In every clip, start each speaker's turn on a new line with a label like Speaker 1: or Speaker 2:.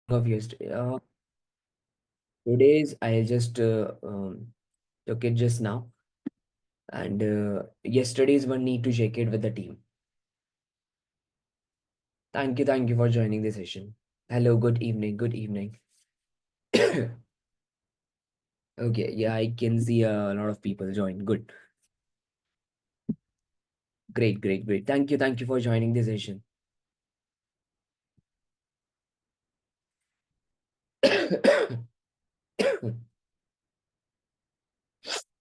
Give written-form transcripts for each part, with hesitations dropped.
Speaker 1: Of yesterday. Today's I just took it just now, and yesterday's one need to check it with the team. Thank you for joining the session. Hello, good evening, good evening. Okay, yeah, I can see a lot of people join. Good, great. Thank you for joining the session.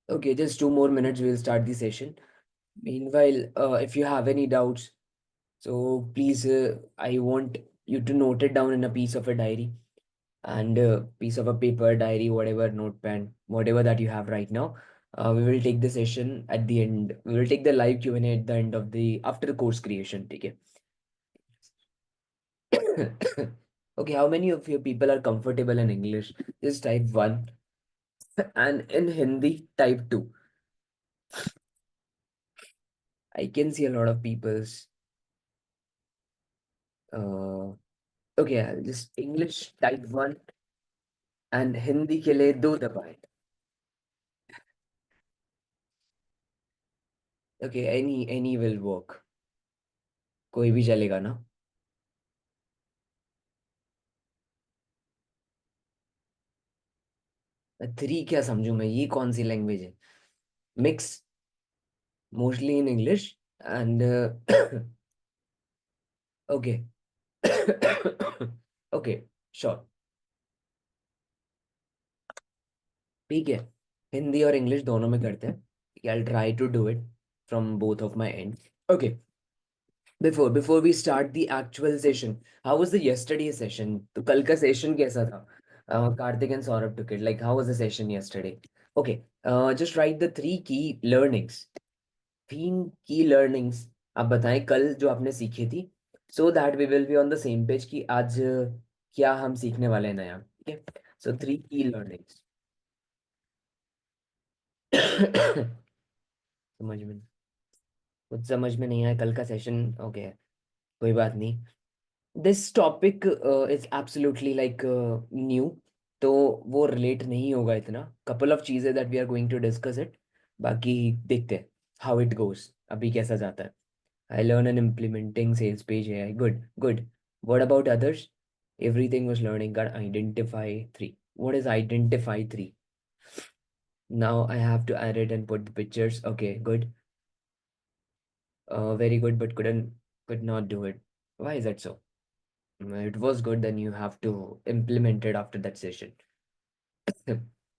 Speaker 1: Okay, just 2 more minutes, we'll start the session. Meanwhile, if you have any doubts, so please, I want you to note it down in a piece of a diary and a piece of a paper, diary, whatever, notepad, whatever that you have right now. We will take the session at the end. We will take the live Q&A at the end of the after the course creation. Okay. Okay, how many of you people are comfortable in English? Just type one, and in Hindi, type two. I can see a lot of people's. Uh, okay, I'll just English type one and Hindi के लिए दो दबाएं. Okay, any will work. कोई भी चलेगा ना? Three क्या समझूं मैं, ये कौन सी लैंग्वेज है? Mix, mostly in English and okay. Okay, sure. ठीक है, हिंदी और इंग्लिश दोनों में करते हैं. I try to do it from both of my end. Okay, before we start the actual session, how was the yesterday session? तो कल का सेशन कैसा था? Kartik and Saurabh took it, like how was the session yesterday? Okay, just write the three key learnings. तीन की learnings आप बताएं कल जो आपने सीखी थी, so that we will be on the same page कि आज क्या हम सीखने वाले हैं नया. ठीक है, सो थ्री की लर्निंग्स. समझ में, कुछ समझ में नहीं आया कल का सेशन. ओके, कोई बात नहीं. This topic is absolutely like new, तो वो रिलेट नहीं होगा इतना. कपल ऑफ चीजें that we are going to discuss it. बाकी देखते हैं हाउ इट गोस, अभी कैसा जाता है. I learn and implementing sales page AI. Good, good. What about others? Everything was learning. Got identify three. What is identify three? Now I have to add it and put the pictures. Okay, good. Very good, but could not do it. Why is that so? It was good, then you have to implement it after that session.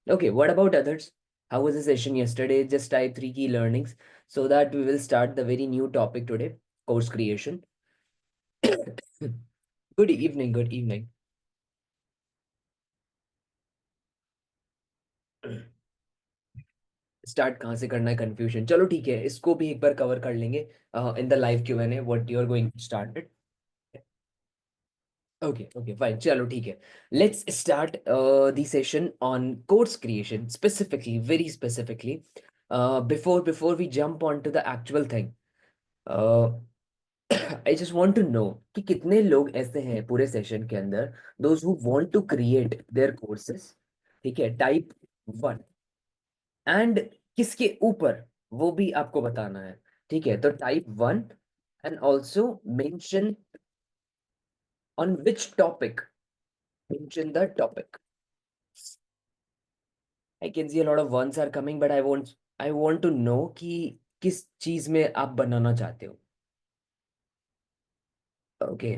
Speaker 1: Okay, what about others? How was the session yesterday? Just type three key learnings so that we will start the very new topic today, course creation. Good evening, good evening. Start कहाँ से करना है, confusion. चलो ठीक है, इसको भी एक बार कवर कर लेंगे in the live Q&A what you are going to start it. Okay okay fine, चलो ठीक है. Let's start the session on course creation specifically, very specifically. Before we jump on to the actual thing, I just want to know कि कितने लोग ऐसे हैं पूरे session के अंदर, those who want to create their courses. ठीक है, टाइप वन. एंड किसके ऊपर, वो भी आपको बताना है. ठीक है, तो type one and also mention on which topic. Mention the topic. I can see a lot of ones are coming, but I want to know कि किस चीज में आप बनाना चाहते हो. ओके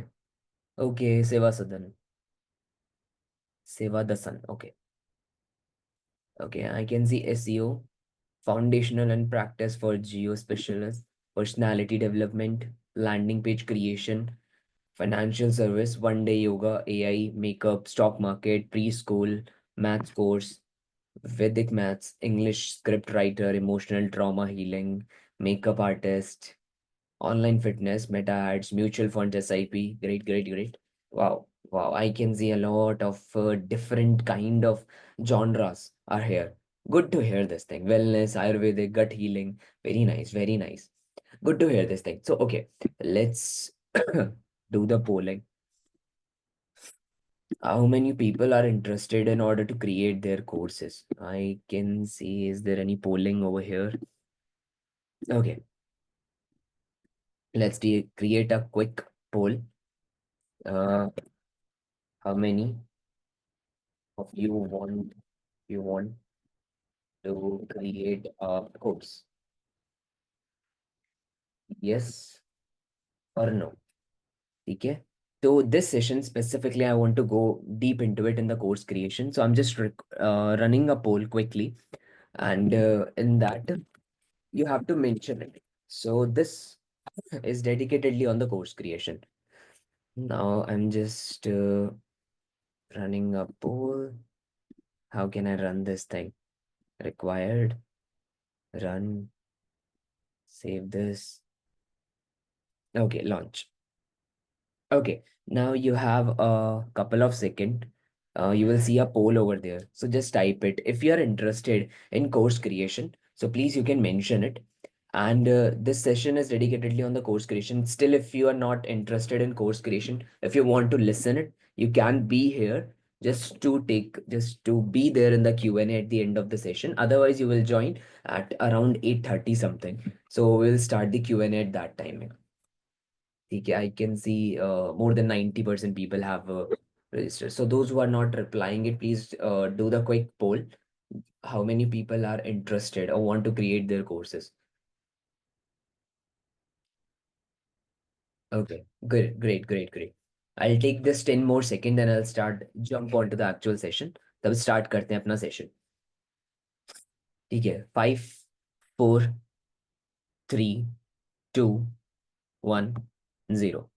Speaker 1: ओके, सेवा सदन, सेवा दसन. Okay okay, I can see SEO, foundational and practice for geo specialists, personality development, landing page creation, financial service, one day yoga, AI, makeup, stock market, preschool, maths course, Vedic maths, English script writer, emotional trauma healing, makeup artist, online fitness, meta ads, mutual funds, SIP. Great. Wow, wow. I can see a lot of different kind of genres are here. Good to hear this thing. Wellness, Ayurvedic, gut healing. Very nice, very nice. Good to hear this thing. So, okay, let's do the polling. How many people are interested in order to create their courses? I can see, is there any polling over here? Okay, let's create a quick poll. Uh, how many of you want to create a course? Yes or no? Okay. So this session specifically, I want to go deep into it in the course creation. So I'm just running a poll quickly, and in that you have to mention it. So this is dedicatedly on the course creation. Now I'm just running a poll. How can I run this thing? Required, run, save this. Okay, launch. Okay, now you have a couple of seconds. You will see a poll over there. So just type it. If you are interested in course creation, so please you can mention it. And this session is dedicatedly on the course creation. Still, if you are not interested in course creation, if you want to listen it, you can be here just to be there in the Q&A at the end of the session. Otherwise, you will join at around 8:30 something. So we'll start the Q&A at that time. Okay, I can see more than 90% people have registered. So those who are not replying it, please do the quick poll. How many people are interested or want to create their courses? Okay, good, great, great, great. I'll take this 10 more second and I'll start jump onto the actual session. तब start करते हैं अपना session. ठीक है, 5, 4, 3, 2, 1, 0.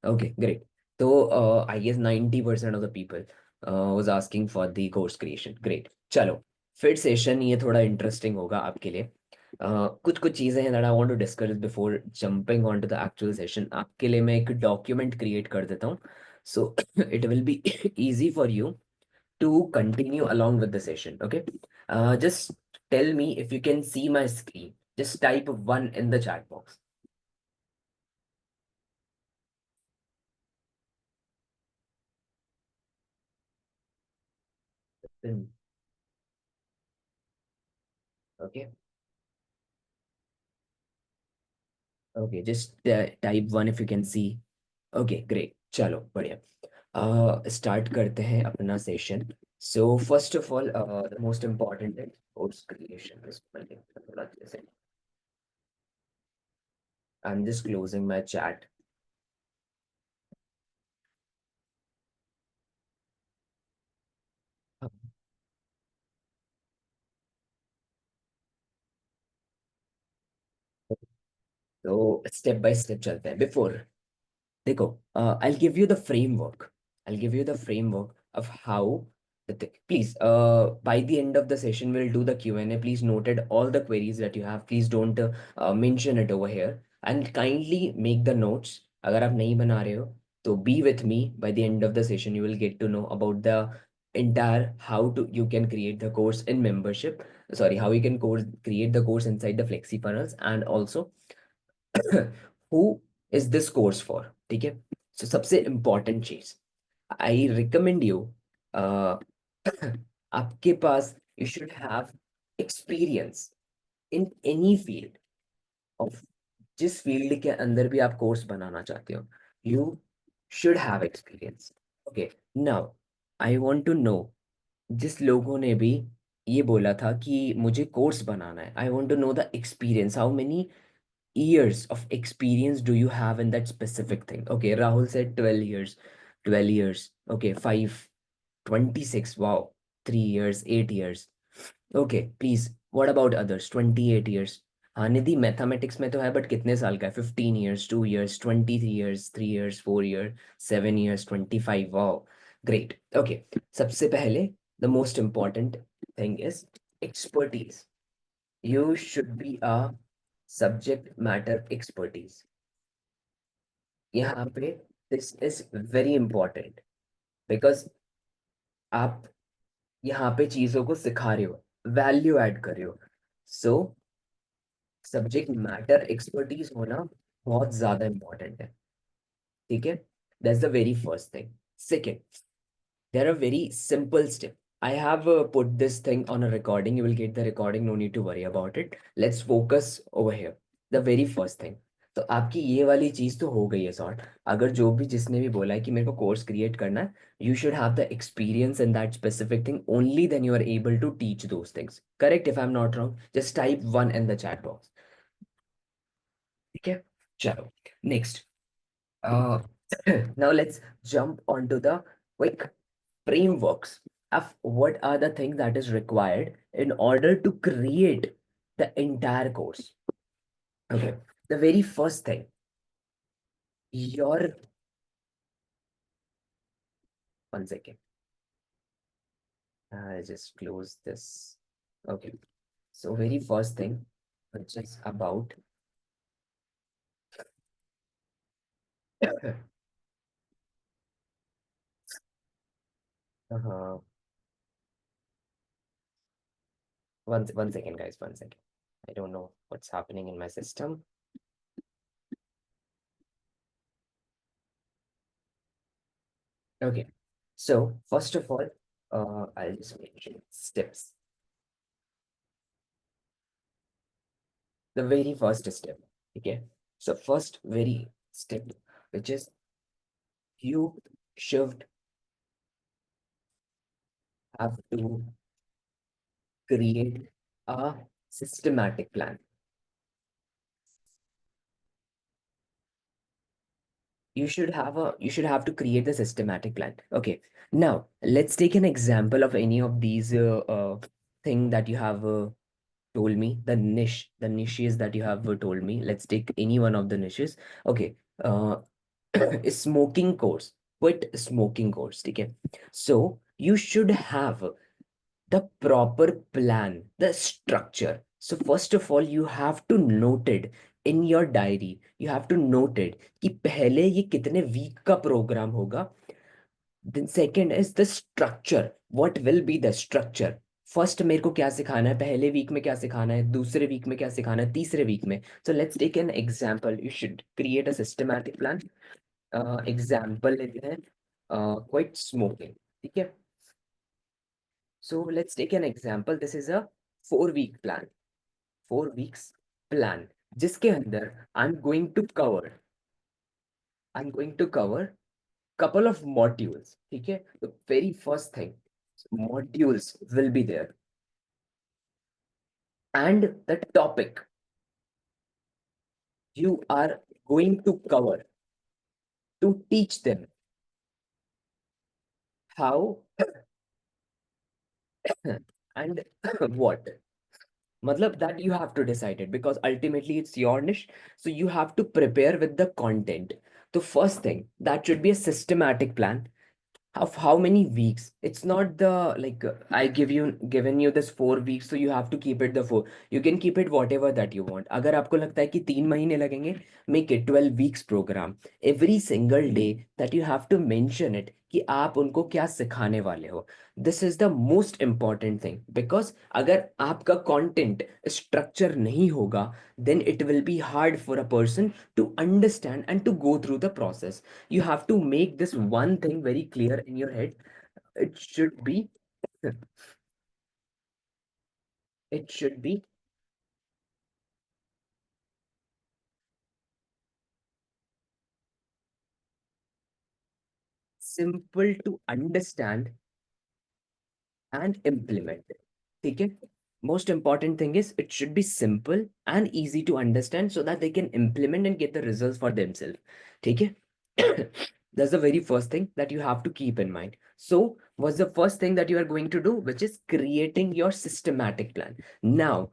Speaker 1: Okay, great. So, I guess 90% of the people was asking for the course creation. Great. चलो, फिर session ये थोड़ा इंटरेस्टिंग होगा आपके लिए. कुछ कुछ चीज़ें हैं that I want to discuss before jumping onto the actual session. आपके लिए मैं एक डॉक्यूमेंट क्रिएट कर देता हूँ. So it will be easy for you to continue along with the session. Okay. Just tell me if you can see my screen. Just type one in the chat box. Okay. Okay, just type one if you can see. Okay, great. चलो बढ़िया. Start करते हैं अपना session. So first of all, the most important is course creation. इसको मैं लिखता हूँ थोड़ा अच्छे से. I'm just closing my chat. So step by step चलते हैं. Before देखो, I'll give you the framework. I'll give you the framework of how the thing. Please, by the end of the session, we'll do the Q&A. Please noted all the queries that you have. Please don't mention it over here. And kindly make the notes. अगर आप नहीं बना रहे हो, तो be with me. By the end of the session, you will get to know about the entire how to you can create the course in membership. Sorry, how you can create the course inside the Flexi funnels, and also who is this course for. ठीक है. So सबसे important चीज, I recommend you, uh, आपके पास you should have experience in any field of जिस field के अंदर भी आप कोर्स बनाना चाहते हो. You should have experience. Okay, now I want to know, जिस लोगों ने भी ये बोला था कि मुझे कोर्स बनाना है, I want to know the experience. How many years of experience do you have in that specific thing? Okay, Rahul said 12 years. 12 years. Okay, 5, 26. Wow. 3 years, 8 years. Okay, please. What about others? 28 years. हाँ निधि mathematics में तो है but कितने साल का है? 15 years, 2 years, 23 years, 3 years, 4 years, 7 years, 25. Wow, great. Okay, सबसे पहले the most important thing is expertise. You should be a subject matter expertise. यहाँ पे this is very important because आप यहाँ पे चीजों को सिखा रहे हो, वैल्यू ऐड कर रहे हो. सो सब्जेक्ट मैटर एक्सपर्टीज होना बहुत ज्यादा इंपॉर्टेंट है. ठीक है, that's the very first thing. Second, there are very simple steps. I have put this thing on a recording. You will get the recording. No need to worry about it. Let's focus over here. The very first thing. तो आपकी ये वाली चीज तो हो गई है sort. अगर जो भी जिसने भी बोला है कि मेरे को कोर्स क्रिएट करना है, you should have the experience in that specific thing. Only then you are able to teach those things. Correct? If I'm not wrong, just type one in the chat box. ठीक है. चलो. Next. Uh, now let's jump onto the quick frameworks of what are the things that is required in order to create the entire course. Okay, the very first thing, your 1 second. I'll just close this. Okay, so very first thing, which is about uh, 1 second, guys, 1 second. I don't know what's happening in my system. Okay, so first of all, I'll just mention steps. The very first step. Okay, so first very step, which is you should have to create a systematic plan. You should have to create the systematic plan. Okay, now let's take an example of any of these thing that you have told me, the niches that you have told me. Let's take any one of the niches. Okay, uh smoking course, quit smoking course. Okay, so you should have the proper plan, the structure. So first of all, you have to note it in your diary. You have to note it कि पहले ये कितने week का programme होगा. Then second is the structure. What will be the structure? First मेरे को क्या सिखाना है, पहले वीक में क्या सिखाना है, दूसरे वीक में क्या सिखाना है, तीसरे वीक में. So let's take an example. You should create a systematic plan. Example लेते हैं क्विट स्मोकिंग. ठीक है. So let's take an example. This is a 4 week plan. 4 weeks plan. जिसके अंदर I'm going to cover couple of modules. ठीक है. The very first thing, modules will be there. And the topic you are going to cover to teach them how and what. Matlab that you have to decide it because ultimately it's your niche. So you have to prepare with the content. The first thing that should be a systematic plan of how many weeks. It's not the like I given you this 4 weeks, so you have to keep it the four. You can keep it whatever that you want. अगर आपको लगता है कि 3 महीने लगेंगे, make it 12 weeks program. Every single day that you have to mention it कि आप उनको क्या सिखाने वाले हो. This is the most important thing because अगर आपका content structure नहीं होगा, then it will be hard for a person to understand and to go through the process. You have to make this one thing very clear in your head. It should be, it should be simple to understand and implement. ठीक है. Most important thing is it should be simple and easy to understand so that they can implement and get the results for themselves. ठीक है. That's the very first thing that you have to keep in mind. So, what's the first thing that you are going to do, which is creating your systematic plan. Now,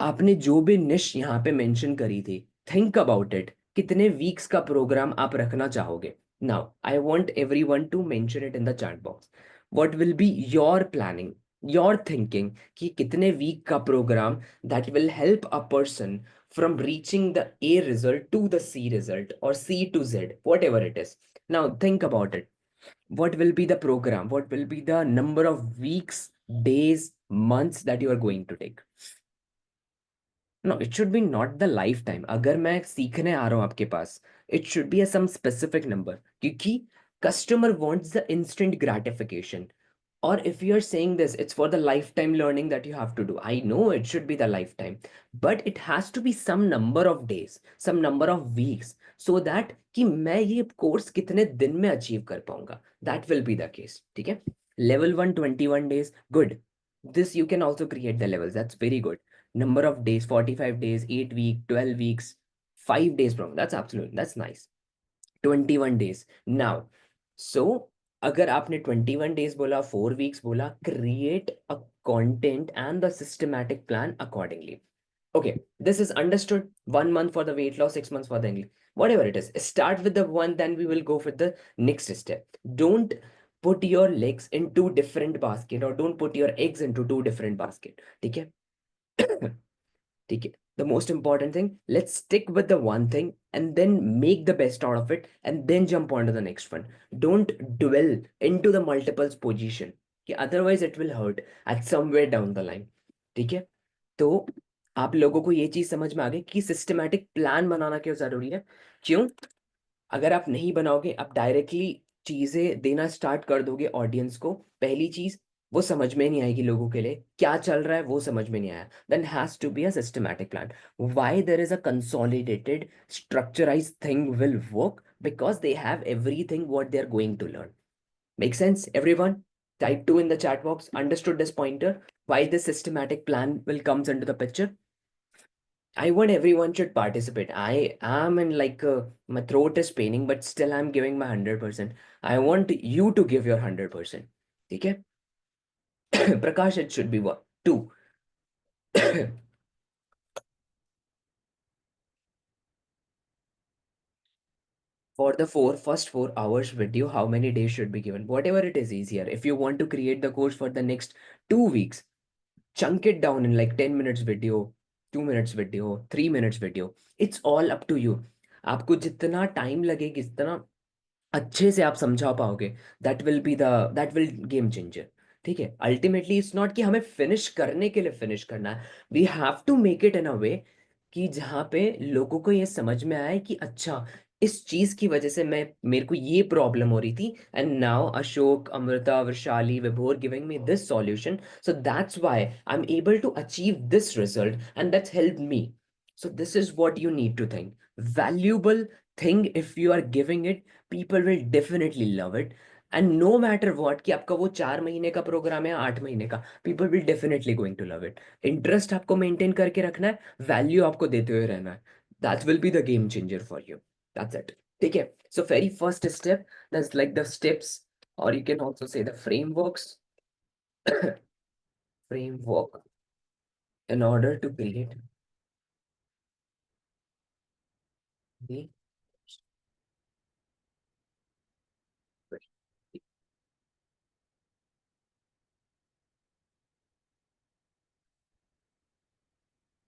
Speaker 1: आपने जो भी निश यहाँ पे mention करी थी, think about it. कितने weeks का प्रोग्राम आप रखना चाहोगे. Now I want everyone to mention it in the chat box. What will be your planning, your thinking कि कितने वीक का programme that will help a person from reaching the A result to the C result or C to Z, whatever it is. Now think about it. What will be the program? What will be the number of weeks, days, months that you are going to take? No, it should be not the lifetime. अगर मैं सीखने आ रहा हूँ आपके पास, it should be a some specific number. क्योंकि Customer wants the instant gratification. Or if you're saying this, it's for the lifetime learning that you have to do. I know it should be the lifetime, but it has to be some number of days, some number of weeks, so that कि मैं ये course कितने दिन में achieve कर पाऊंगा. That will be the case. ठीक है. Level 1 21 days, good. This you can also create the levels. That's very good. Number of days, 45 days, 8 week, 12 weeks, 5 days from. That's absolutely, that's nice. 21 days. Now, so अगर आपने 21 days बोला, 4 weeks बोला, create a content and the systematic plan accordingly. Okay, this is understood. 1 month for the weight loss, 6 months for the English. Whatever it is, start with the one, then we will go for the next step. Don't put your legs in two different basket, or don't put your eggs into two different basket. ठीक है? ठीक है. The most important thing, let's stick with the one thing and then make the best out of it and then jump on to the next one. Don't dwell into the multiples position, otherwise it will hurt at somewhere down the line. ठीक है. तो आप लोगों को ये चीज समझ में आ गई कि सिस्टमैटिक प्लान बनाना क्यों जरूरी है. क्यों? अगर आप नहीं बनाओगे, आप डायरेक्टली चीजें देना स्टार्ट कर दोगे ऑडियंस को, पहली चीज वो समझ में नहीं आएगी. लोगों के लिए क्या चल रहा है वो समझ में नहीं आया. Then has to be a systematic plan. Why there is a consolidated structurized thing will work? Because they have everything what they are going to learn. Make sense everyone? Type 2 in the chat box. Understood this pointer? Why this systematic plan will comes into the picture? I want everyone should participate. I am in like my throat is paining, but still I'm giving my 100%. I want you to give your 100%. Okay? Prakash, it should be what? Two. For the first 4 hours video, how many days should be given? Whatever it is easier. If you want to create the course for the next 2 weeks, chunk it down in like 10 minutes video, 2 minutes video, 3 minutes video. It's all up to you. आपको जितना time लगे, जितना अच्छे से आप समझा पाओगे, that will game changer. ठीक है. अल्टीमेटली इट्स नॉट कि हमें फिनिश करने के लिए फिनिश करना है. We have to make it in a way कि जहाँ पे लोगों को ये समझ में आए कि अच्छा, इस चीज की वजह से मैं मेरे को ये प्रॉब्लम हो रही थी, and now Ashok, Amrita, Vaishali, Vibhor giving me this solution, so that's why I am able to achieve this result and that's help me. So this is what you need to think. Valuable thing, if you are giving it, people will definitely love it. And no matter what कि आपका वो 4 महीने का programme है, 8 महीने का, people will definitely going to love it. Interest आपको maintain करके रखना है, value आपको देते हुए रहना है. That will be the game changer for you. That's it. ठीक है. So very first step, that's like the steps, or you can also say the frameworks. Framework in order to create the.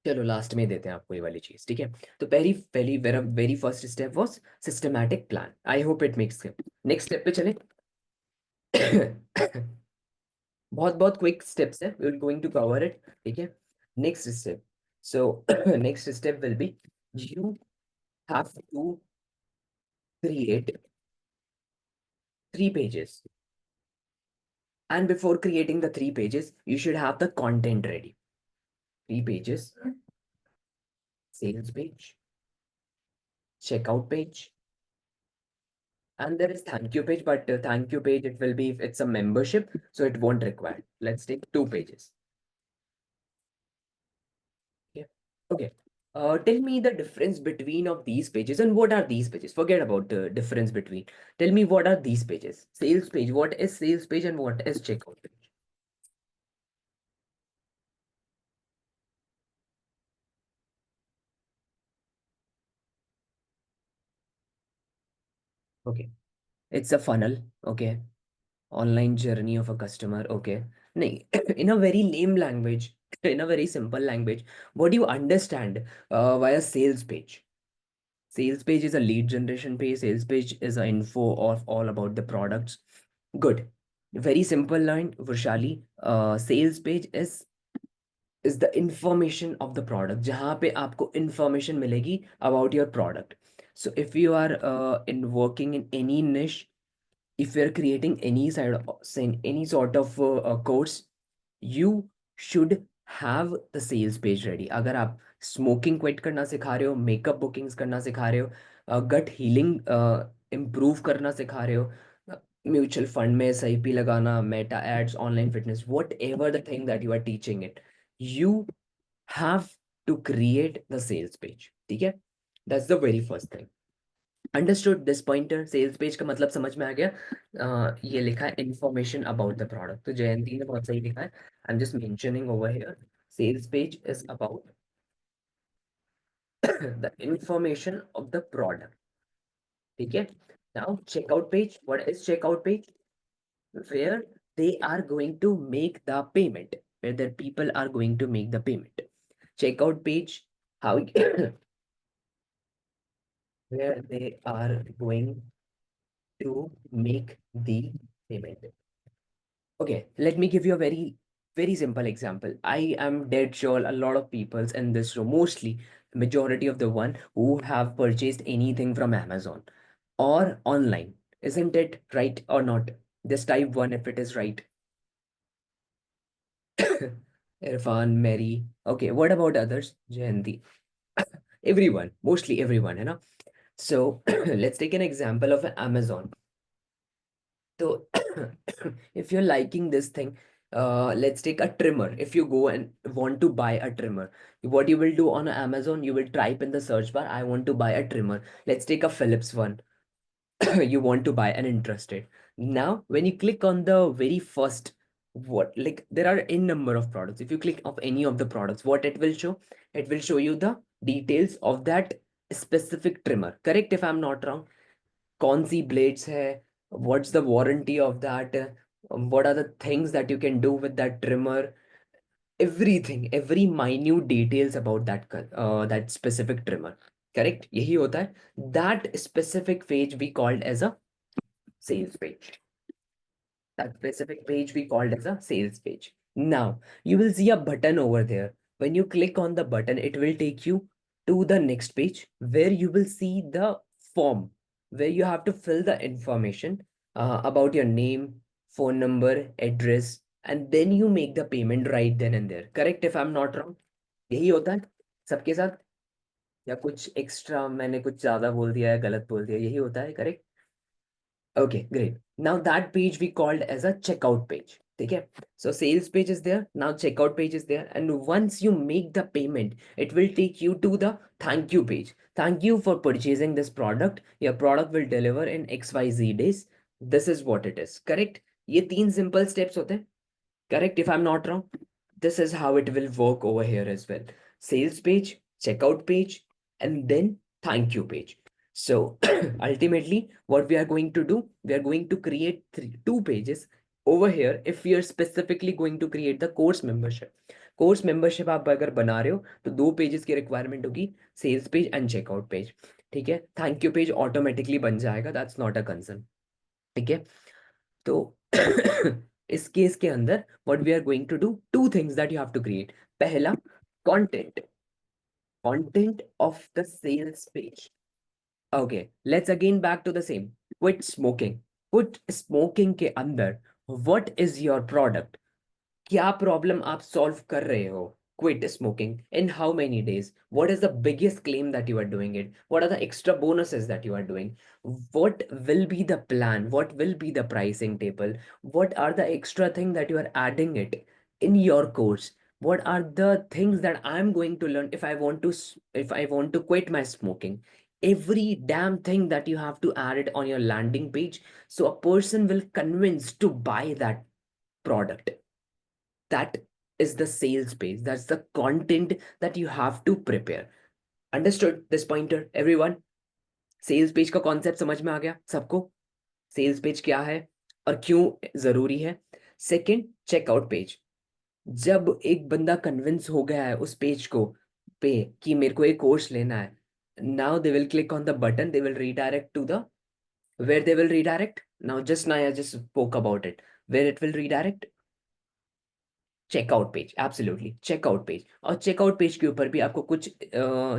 Speaker 1: चलो last में देते हैं आपको ये वाली चीज. ठीक है. तो पहली पहली very first step was systematic plan. I hope it makes sense. Next step पे चले. बहुत बहुत क्विक स्टेप्स है, we will going to cover it. ठीक है. Next step. So next step will be, you have to create 3 pages, and before creating the 3 pages you should have the content ready. 3 pages: sales page, checkout page, and there is thank you page, but thank you page, it will be if it's a membership, so it won't require. Let's take 2 pages. Okay. Okay. Tell me the difference between of these pages, and what are these pages? Forget about the difference between. Tell me what are these pages. Sales page. What is sales page and what is checkout page? Okay. It's a funnel. Okay. Online journey of a customer. Okay. Nahi, in a very lame language, in a very simple language, what do you understand via sales page? Sales page is a lead generation page. Sales page is an info of all about the products. Good. Very simple line, Vishali. Sales page is the information of the product. जहाँ पे आपको information मिलेगी about your product. So if you are in working in any niche, if you're creating any side of any sort of course, you should have the sales page ready. अगर आप smoking quit करना सिखा रहे हो, makeup bookings करना सिखा रहे हो, गट हीलिंग इम्प्रूव करना सिखा रहे हो, म्यूचुअल फंड में एसआईपी लगाना, meta ads, online fitness, whatever the thing that you are teaching it, you have to create the sales page. ठीक है, that's the very first thing. Understood this pointer? Sales page का मतलब समझ में आ गया? ये लिखा है इंफॉर्मेशन अबाउट द प्रोडक्ट, तो जयंती ने बहुत सही लिखा है. I am just mentioning over here, sales page is about the information of the product. ठीक है. Now checkout page, what is checkout page? Where they are going to make the payment, where the people are going to make the payment. Checkout page, how where they are going to make the payment. Okay, let me give you a very, very simple example. I am dead sure a lot of peoples in this room, mostly majority of the one who have purchased anything from Amazon or online. Isn't it right or not? Just type one if it is right. Irfan, Mary. Okay, what about others? Jayanti. Everyone, mostly everyone, you know. So let's take an example of Amazon. So if you're liking this thing, let's take a trimmer. If you go and want to buy a trimmer, what you will do on Amazon, you will type in the search bar, I want to buy a trimmer. Let's take a Philips one. You want to buy and interested. Now, when you click on the very first, what, like there are n number of products. If you click of any of the products, what it will show? It will show you the details of that specific trimmer. Correct if I'm not wrong. कौन सी blades है, what's the warranty of that, what are the things that you can do with that trimmer, everything, every minute details about that specific trimmer. Correct, यही होता है. That specific page we called as a sales page. That specific page we called as a sales page. Now, you will see a button over there. When you click on the button, it will take you to the next page where you will see the form where you have to fill the information about your name, phone number, address, and then you make the payment right then and there. Correct if I'm not wrong? यही होता है सबके साथ, या कुछ extra मैंने कुछ ज्यादा बोल दिया है, गलत बोल दिया? यही होता है. Correct. Okay, great. Now that page we called as a checkout page. Okay. So sales page is there. Now checkout page is there. And once you make the payment, it will take you to the thank you page. Thank you for purchasing this product. Your product will deliver in XYZ days. This is what it is. Correct? ये तीन simple steps होते हैं. Correct if I'm not wrong. This is how it will work over here as well. Sales page, checkout page, and then thank you page. So ultimately, what we are going to do, we are going to create two pages over here. If we are specifically going to create the course membership, course membership आप अगर बना रहे हो तो दो pages की requirement होगी, sales page and checkout page. ठीक है, thank you page automatically बन जाएगा, that's not a concern. ठीक है. तो इस केस के अंदर what we are going to do, two things that you have to create. पहला, content, content of the sales page. Okay, let's again back to the same. Quit smoking. Quit smoking के अंदर what is your product? क्या problem आप solve कर रहे हो? Quit smoking in how many days? What is the biggest claim that you are doing it? What are the extra bonuses that you are doing? What will be the plan? What will be the pricing table? What are the extra things that you are adding it in your course? What are the things that I'm going to learn if I want to if I want to quit my smoking? Every damn thing that you have to add it on your landing page, so a person will convince to buy that product. That is the sales page. That's the content that you have to prepare. Understood this pointer, everyone? Sales page का concept समझ में आ गया सबको? Sales page क्या है और क्यों जरूरी है? Second, checkout page. जब एक बंदा कन्विंस हो गया है उस पेज को पे कि मेरे को एक कोर्स लेना है, now they will click on the button, they will redirect to the, where they will redirect. Now I just spoke about it, where it will redirect. Checkout page, absolutely checkout page. और checkout page के ऊपर भी आपको कुछ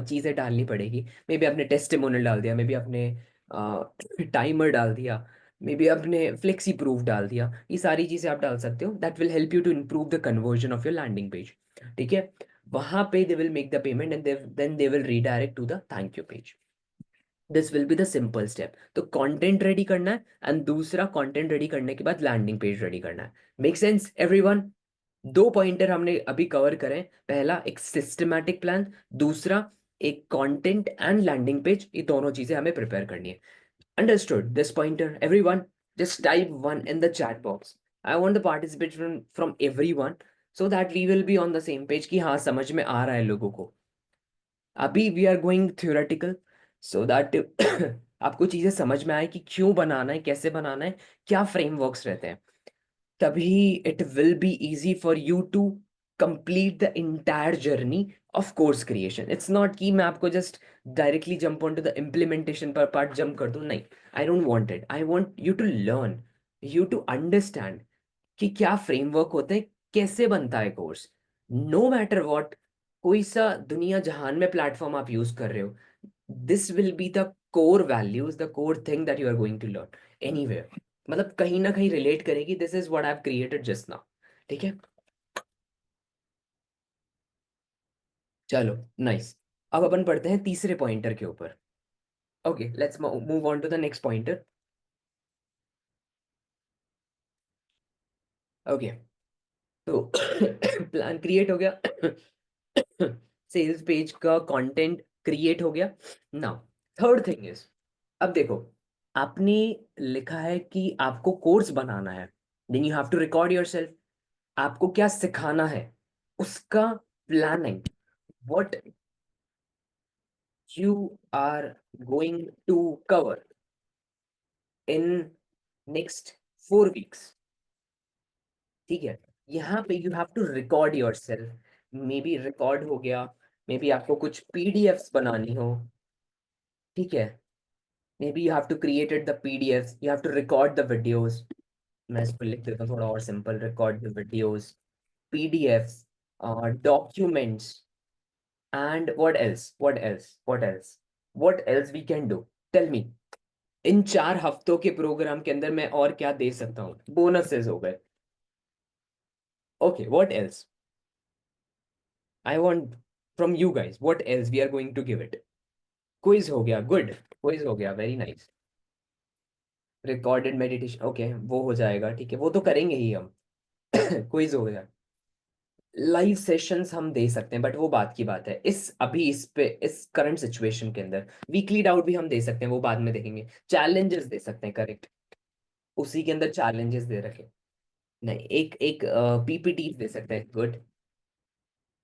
Speaker 1: चीजें डालनी पड़ेगी. May be आपने टेस्टिमोनियल डाल दिया, मे बी आपने टाइमर डाल दिया, मे बी आपने फ्लेक्सी प्रूफ डाल दिया, ये सारी चीजें आप डाल सकते हो, that will help you to improve the conversion of your landing page. ठीक है, वहां पे they will make the payment and then they will redirect to the thank you page. This will be the simple step. तो content ready करना है and दूसरा content ready करने के बाद लैंडिंग पेज रेडी करना है। Make sense everyone? दो पॉइंटर हमने अभी कवर करें, पहला एक सिस्टमैटिक प्लान, दूसरा एक कंटेंट एंड लैंडिंग पेज, ये दोनों चीजें हमें प्रिपेयर करनी है। Understood this pointer everyone? Just type one in the chat box. I want the participation from everyone so that we will be on the same page कि हाँ समझ में आ रहा है लोगों को। अभी we are going theoretical so that आपको चीजें समझ में आए कि क्यों बनाना है, कैसे बनाना है, क्या फ्रेमवर्क्स रहते हैं, तभी it will be easy for you to complete the entire journey of course creation. It's not कि मैं आपको just directly jump on to the implementation पर पार्ट जंप कर दूं, नहीं। I don't want it, I want you to learn, you to understand कि क्या framework होते हैं, कैसे बनता है कोर्स। नो मैटर वॉट, कोई सा दुनिया जहान में प्लेटफॉर्म आप यूज कर रहे हो, this will be the core values, the core thing that you are going to learn anywhere. मतलब कहीं ना कहीं रिलेट करेगी, this is what I have created just now. ठीक है, चलो नाइस। अब अपन पढ़ते हैं तीसरे पॉइंटर के ऊपर। Okay, let's move on to the next pointer. Okay, तो प्लान क्रिएट हो गया, सेल्स पेज का कंटेंट क्रिएट हो गया। नाउ थर्ड थिंग इज, अब देखो, आपने लिखा है कि आपको कोर्स बनाना है, then you have to record yourself. आपको क्या सिखाना है उसका planning, what you are going to cover in next 4 weeks. ठीक है, यहाँ पे you have to record yourself. Maybe record हो गया, मे बी आपको कुछ पीडीएफ्स बनानी हो। ठीक है, maybe you have to created the PDFs, you have to record the videos. मैं इस पर लिख देता हूँ थोड़ा और simple, record the videos, PDFs, documents, and what else we can do? Tell me, इन 4 हफ्तों के प्रोग्राम के अंदर मैं और क्या दे सकता हूँ? बोनसेस हो गए। Okay, what else? I want from you guys, what else we are going to give it? Quiz हो गया, गुड, क्विज हो गया, very nice. Recorded meditation, okay वो हो जाएगा, ठीक है वो तो करेंगे ही हम। क्विज हो गया। लाइव सेशंस हम दे सकते हैं, बट वो बात की बात है, इस अभी इस पे इस करंट सिचुएशन के अंदर वीकली डाउट भी हम दे सकते हैं, वो बाद में देखेंगे। चैलेंजेस दे सकते हैं, करेक्ट, उसी के अंदर चैलेंजेस दे रखे। नहीं, एक एक पीपीटी दे सकते हैं, गुड।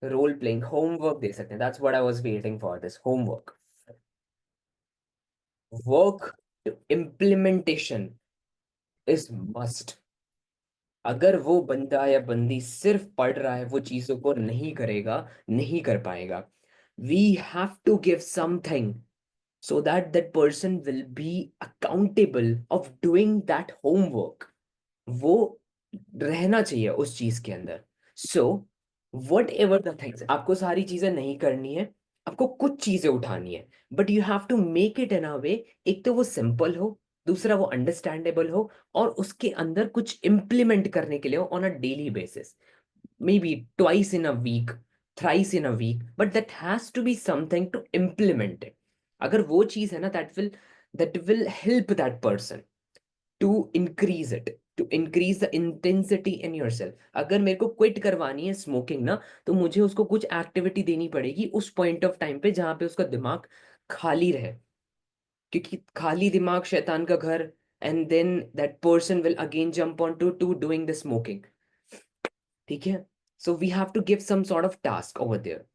Speaker 1: रोल प्लेइंग, होमवर्क दे सकते हैं, that's what I was waiting for, this homework. Work implementation is must. अगर वो बंदा या बंदी सिर्फ पढ़ रहा है, वो चीजों को नहीं करेगा, नहीं कर पाएगा। We have to give something so that that person will be accountable of doing that homework। वो रहना चाहिए उस चीज के अंदर। So what ever the things, आपको सारी चीजें नहीं करनी है, आपको कुछ चीजें उठानी है, but you have to make it in a way, एक तो वो सिंपल हो, दूसरा वो अंडरस्टैंडेबल हो, और उसके अंदर कुछ इम्प्लीमेंट करने के लिए हो on a daily basis. maybe twice in a week, thrice in a week, but that has to be something to implement it। अगर वो चीज है ना, that will help that person to increase it, to increase the intensity in yourself। अगर मेरे को quit करवानी है स्मोकिंग ना, तो मुझे उसको कुछ एक्टिविटी देनी पड़ेगी उस पॉइंट ऑफ टाइम पे जहां पे उसका दिमाग खाली रहे, क्योंकि खाली दिमाग शैतान का घर। And then that person will again jump on to doing the smoking. ठीक है, so we have to give some sort of task over there.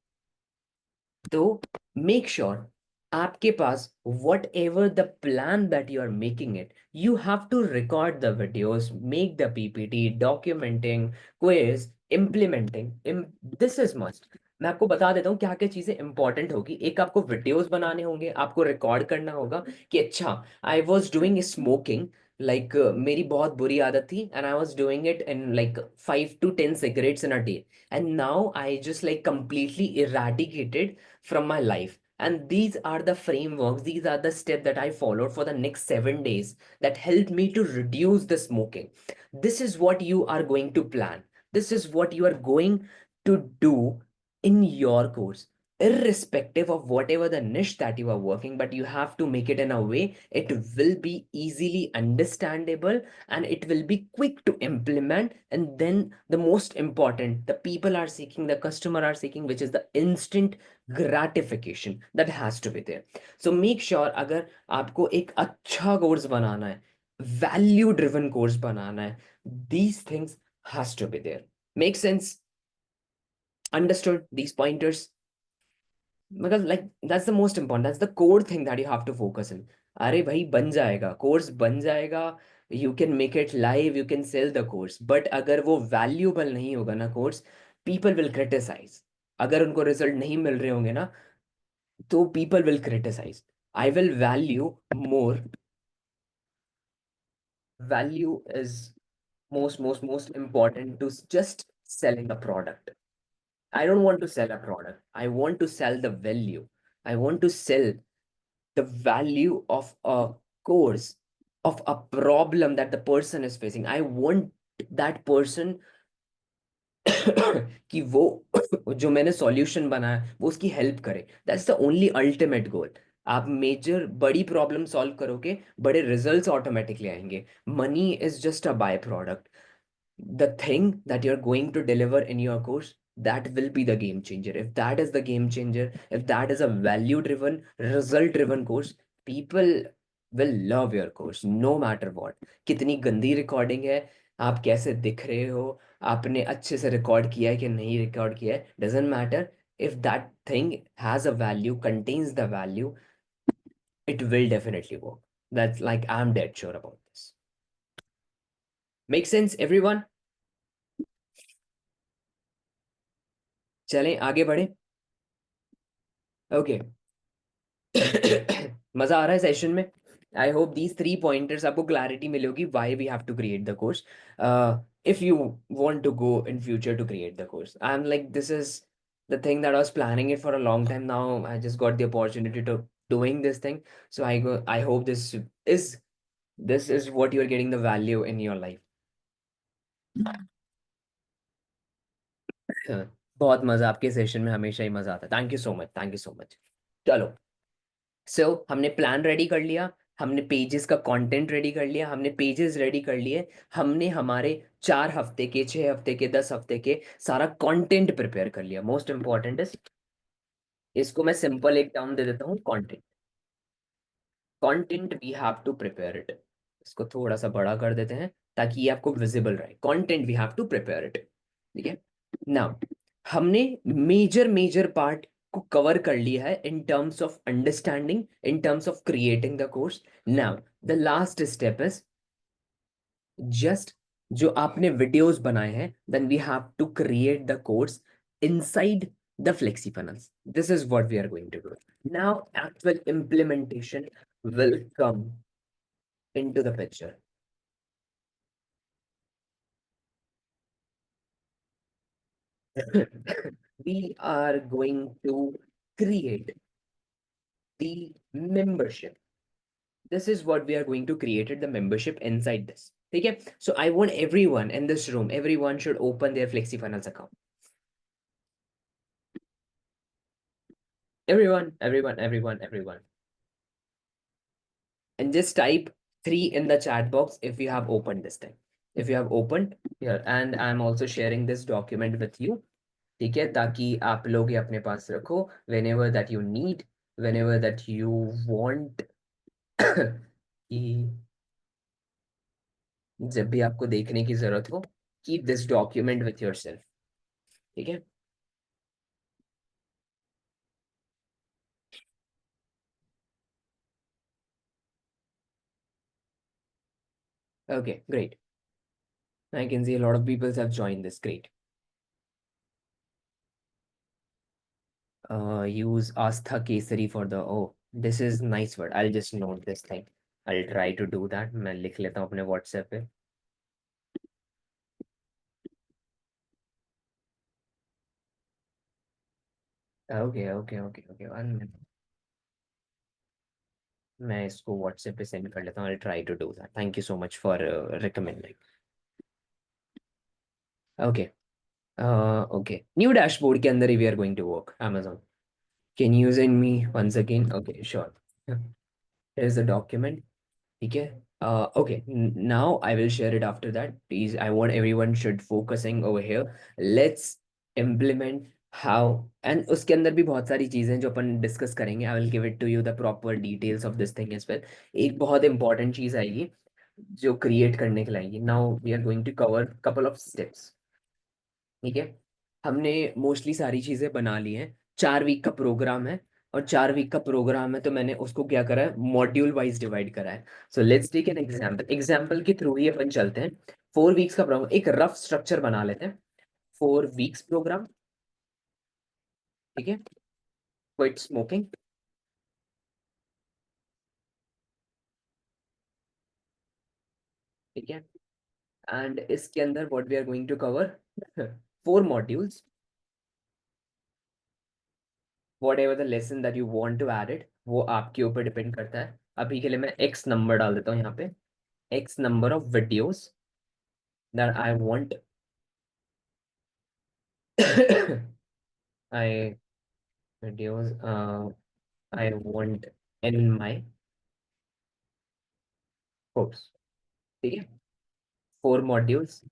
Speaker 1: तो मेक श्योर आपके पास whatever the plan that you are making it, you have to record the videos, make the PPT, documenting, quiz, implementing, this is must. मैं आपको बता देता हूँ क्या क्या चीजें इंपॉर्टेंट होगी। एक, आपको वीडियोस बनाने होंगे, आपको रिकॉर्ड करना होगा कि अच्छा I was doing smoking, like मेरी बहुत बुरी आदत थी and I was doing it in like 5 to 10 cigarettes in a day, and now I just like completely eradicated from my life। And these are the frameworks, these are the steps that I followed for the next 7 days that helped me to reduce the smoking. This is what you are going to plan. This is what you are going to do in your course, irrespective of whatever the niche that you are working, but you have to make it in a way it will be easily understandable and it will be quick to implement. And then the most important, the people are seeking, the customer are seeking, which is the instant gratification that has to be there. So make sure, अगर आपको एक अच्छा course बनाना है, value driven course बनाना है, these things has to be there. Make sense? Understood these pointers? Because like that's the most important, that's the core thing that you have to focus in. अरे भाई बन जाएगा course, बन जाएगा, you can make it live, you can sell the course, but अगर वो valuable नहीं होगा ना कोर्स, people will criticize. अगर उनको रिजल्ट नहीं मिल रहे होंगे ना, तो people will criticize. I will value more. Value is most important to just selling a product. I don't want to sell a product. I want to sell the value. I want to sell the value of a course, of a problem that the person is facing. I want that person कि वो जो मैंने solution बनाया वो उसकी help करे. That's the only ultimate goal. आप major बड़ी प्रॉब्लम सॉल्व करोगे, बड़े रिजल्ट्स ऑटोमेटिकली आएंगे. Money is just a by product. The thing that you're going to deliver in your course, that will be the game changer. If that is the game changer, if that is a value driven, result driven course, people will love your course no matter what. कितनी गंदी recording है, आप कैसे दिख रहे हो, आपने अच्छे से रिकॉर्ड किया है कि नहीं रिकॉर्ड किया है, doesn't matter. If that thing has a value, contains the value, it will definitely work. That's like I'm dead sure about this. Make sense everyone? चलें आगे बढ़े. ओके. मजा आ रहा है सेशन में. आई होप दीज 3 पॉइंटर्स आपको clarity मिलेगी why we have to create the course. if you want to go in future to create the course, I'm like, this is the thing that I was planning it for a long time. Now I just got the opportunity to doing this thing. So I hope is this is what you're getting the value in your life. बहुत मजा, आपके session में हमेशा ही मजा आता है. Thank you so much, thank you so much. चलो. सो हमने प्लान रेडी कर लिया, हमने पेजेस का कंटेंट रेडी कर लिया, हमने पेजेस रेडी कर लिए, हमने हमारे 4 हफ्ते के, 6 हफ्ते के, 10 हफ्ते के सारा कंटेंट प्रिपेयर कर लिया. मोस्ट इंपॉर्टेंट इज, इसको मैं सिंपल एक टर्म दे देता हूँ, content. Content we have to prepare it. इसको थोड़ा सा बड़ा कर देते हैं ताकि ये आपको विजिबल रहे. Content we have to prepare it. ठीक है. नाउ हमने मेजर मेजर पार्ट को कवर कर लिया है in terms of understanding, in terms of creating the course. Now the last step is just, जो आपने वीडियोस बनाए हैं, then we have to create the course inside the flexi funnels. This is what we are going to do. Now actual implementation will come into the picture. We are going to create the membership. This is what we are going to create it, the membership inside this. Okay, so I want everyone in this room, everyone should open their FlexiFunnels account. Everyone. And just type 3 in the chat box if you have opened this thing. If you have opened here, and I'm also sharing this document with you. ठीक है, ताकि आप लोग ये अपने पास रखो, whenever that you need, whenever that you want. कि जब भी आपको देखने की जरूरत हो, keep this document with yourself. ठीक है. Okay, great. I can see a lot of people have joined this. Great. Use Astha Kesari for the, oh, this is nice word. I'll just note this thing. I'll try to do that. मैं लिख लेता हूँ अपने WhatsApp पे. Okay. 1 minute. मैं इसको WhatsApp पे send कर लेता हूँ। I try to do that. Thank you so much for recommending. Okay. Okay, new dashboard के अंदर ही we are going to work Amazon। Can use in me once again? Okay sure. Here is the document. ठीक है। Okay, now I will share it after that. Please, I want everyone should focusing over here. Let's implement how, and उसके अंदर भी बहुत सारी चीजें जो अपन discuss करेंगे। I will give it to you the proper details of this thing as well. एक बहुत इंपॉर्टेंट चीज आएगी जो क्रिएट करने के लिए आएगी। Now we are going to cover couple of steps। ठीक है। हमने मोस्टली सारी चीजें बना ली हैं। 4 वीक का प्रोग्राम है, और 4 वीक का प्रोग्राम है तो मैंने उसको क्या करा है, मॉड्यूल वाइज डिवाइड करा है। So let's take an example. Example के थ्रू ही अपन चलते हैं। 4 वीक्स का प्रोग्राम, एक रफ स्ट्रक्चर बना लेते हैं। 4 वीक्स प्रोग्राम। ठीक है। Quit smoking. ठीक है। एंड इसके अंदर what we are going to cover, 4 modules. Whatever the lesson that you want to add it, वो आपके ऊपर डिपेंड करता है। अभी के लिए मैं एक्स नंबर डाल देता हूँ यहाँ पे। X number of videos that I want I videos I want in my course। ठीक है। 4 मॉड्यूल्स,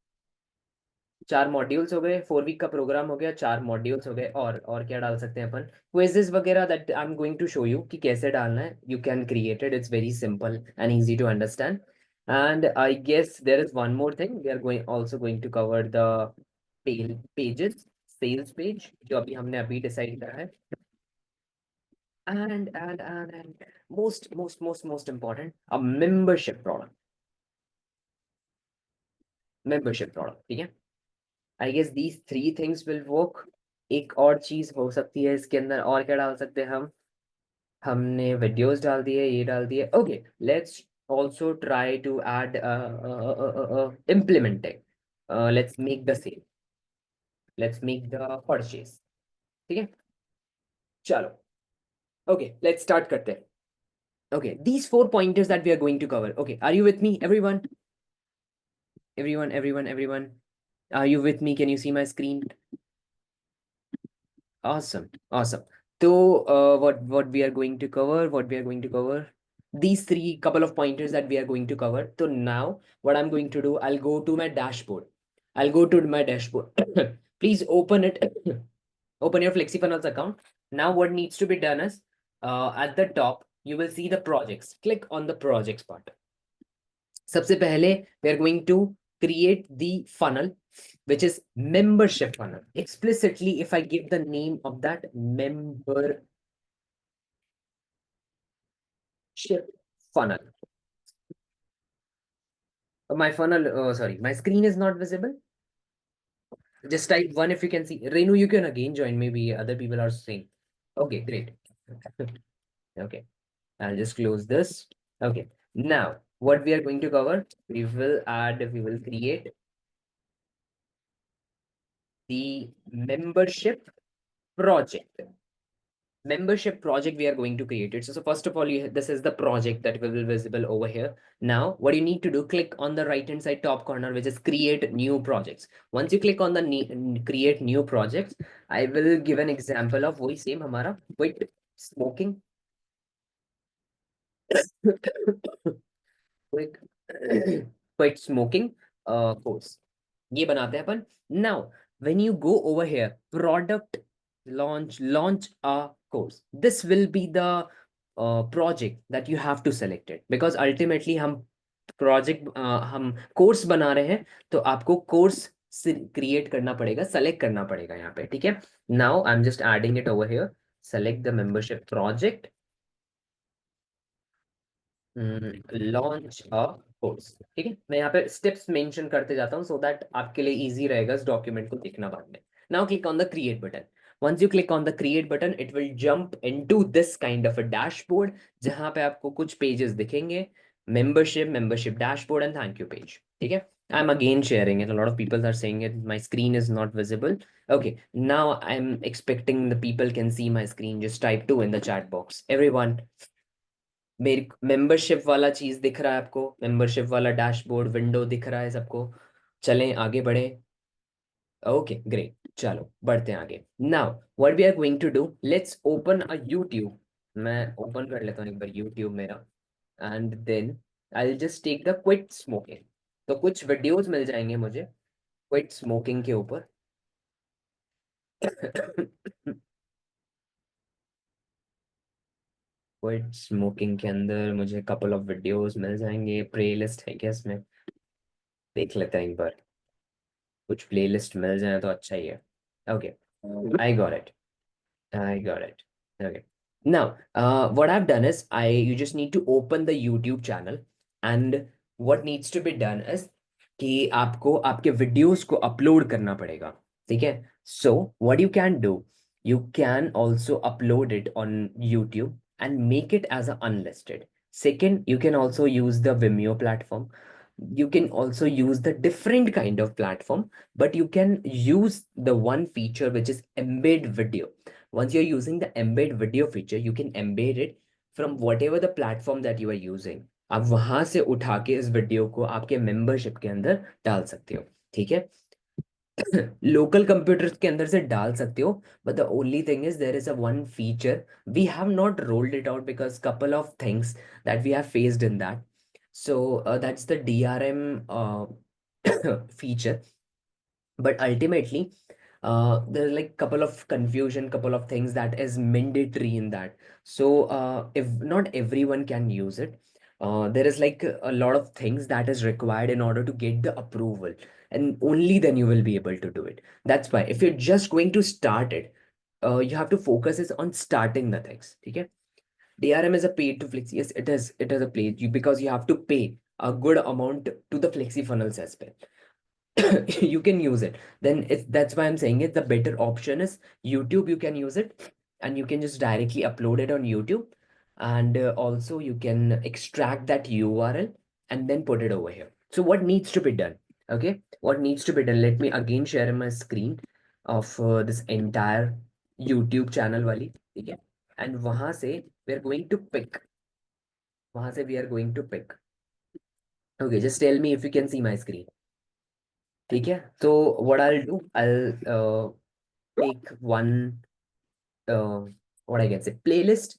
Speaker 1: 4 मॉड्यूल्स हो गए। 4 वीक का प्रोग्राम हो गया, 4 मॉड्यूल्स हो गए। और क्या डाल सकते हैं अपन, क्विजेस वगैरह that I am going to show you कि कैसे डालना है। You can create it, it's very simple and easy to understand. And I guess there is one more thing, we are going also going to cover the pages, sales page जो अभी हमने अभी decide करा है। And most important, a membership product। ठीक है। I guess these 3 things will work. एक और चीज हो सकती है इसके अंदर, और क्या डाल सकते हैं हम। हमने वीडियोस डाल दिए, ये डाल दिए। Okay, let's also try to add implementing. Let's make the sale, let's make the purchase. ठीक है। चलो, ओके लेट्स स्टार्ट करते हैं। Okay, these 4 pointers that we are going to cover. Okay, are you with me, everyone? Everyone. Are you with me? Can you see my screen? Awesome. So, what we are going to cover? What we are going to cover? These three couple of pointers that we are going to cover. So now, what I'm going to do, I'll go to my dashboard. I'll go to my dashboard. Please open it. Open your FlexiFunnels account. Now, what needs to be done is, at the top, you will see the projects. Click on the projects part. सबसे पहले we are going to create the funnel which is membership funnel. Explicitly, if I give the name of that, membership funnel. My funnel, sorry, my screen is not visible. Just type 1 if you can see. Renu, you can again join. Maybe other people are saying. Okay, great. Okay, I'll just close this. Okay, now what we are going to cover, we will create the membership project. Membership project we are going to create it. So first of all, this is the project that will be visible over here. Now, what you need to do, click on the right hand side top corner, which is create new projects. Once you click on the create new projects, I will give an example of वही same हमारा quit smoking, quick quit smoking course। ये बनाते हैं अपन। Now, when you go over here, product launch a course. This will be the project that you have to select it, because ultimately हम course बना रहे हैं, तो आपको कोर्स क्रिएट करना पड़ेगा, सेलेक्ट करना पड़ेगा यहाँ पे। ठीक है। Now I am just adding it over here. Select the membership project, launch a course. ठीक है। मैं यहाँ पे स्टेप्स मेंशन करते जाता हूँ, सो दैट आपके लिए इजी रहेगा इस डॉक्यूमेंट को देखना बाद में। Now click on the create button. Once you click on the create button, it will jump into this kind of a dashboard जहां पे आपको कुछ pages दिखेंगे। membership dashboard and thank you page। ठीक है। I'm again sharing it. A lot of people are saying it. My screen is not visible. Okay, now I'm expecting the people can see my screen. Just type 2 in the chat box. Everyone. मेरी membership वाला चीज दिख रहा है आपको? Membership वाला dashboard window दिख रहा है सबको? चलें आगे बढ़े। ओके ग्रेट, चलो बढ़ते हैं आगे। Now what we are going to do, let's open a YouTube. मैं ओपन कर लेता हूँ एक बार यूट्यूब मेरा, and then I will just take the quit smoking. तो कुछ वीडियोस मिल जाएंगे मुझे क्विट स्मोकिंग के ऊपर। क्विट स्मोकिंग के अंदर मुझे कपल ऑफ वीडियोस मिल जाएंगे, प्लेलिस्ट है क्या इसमें? देख लेते हैं एक बार, कुछ प्लेलिस्ट मिल जाए तो अच्छा ही है। Okay, I got it, I got it. Okay. Now, what I've done is you just need to open the YouTube channel, and what needs to be done is कि आपको आपके वीडियोस को अपलोड करना पड़ेगा। ठीक है? So what you can do, you can also upload it on YouTube and make it as a unlisted. Second, you can also use the Vimeo platform. You can also use the different kind of platform, but you can use the one feature which is embed video. Once you're using the embed video feature, you can embed it from whatever the platform that you are using. आप वहां से उठा के इस video को आपके membership के अंदर डाल सकते हो। ठीक है? लोकल कंप्यूटर्स के अंदर से डाल सकते हो, but the only thing is there is a one feature we have not rolled it out because couple of things that we have faced in that. so that's the DRM feature. But ultimately, there's like couple of confusion, couple of things that is mandatory in that. So if not everyone can use it, there is like a lot of things that is required in order to get the approval, and only then you will be able to do it. That's why if you're just going to start it, you have to focus is on starting the things. Okay? DRM is a paid to Flexi. Yes, it is. It is a paid you because you have to pay a good amount to the Flexi funnels as well. You can use it. Then it's that's why I'm saying it. The better option is YouTube. You can use it, and you can just directly upload it on YouTube, and also you can extract that URL and then put it over here. So what needs to be done? Okay, what needs to be done? Let me again share my screen of this entire YouTube channel wali. Okay, and वहां से we are going to pick. वहां से we are going to pick. Okay, just tell me if you can see my screen. ठीक है? So what I'll do, I'll take one what I can say playlist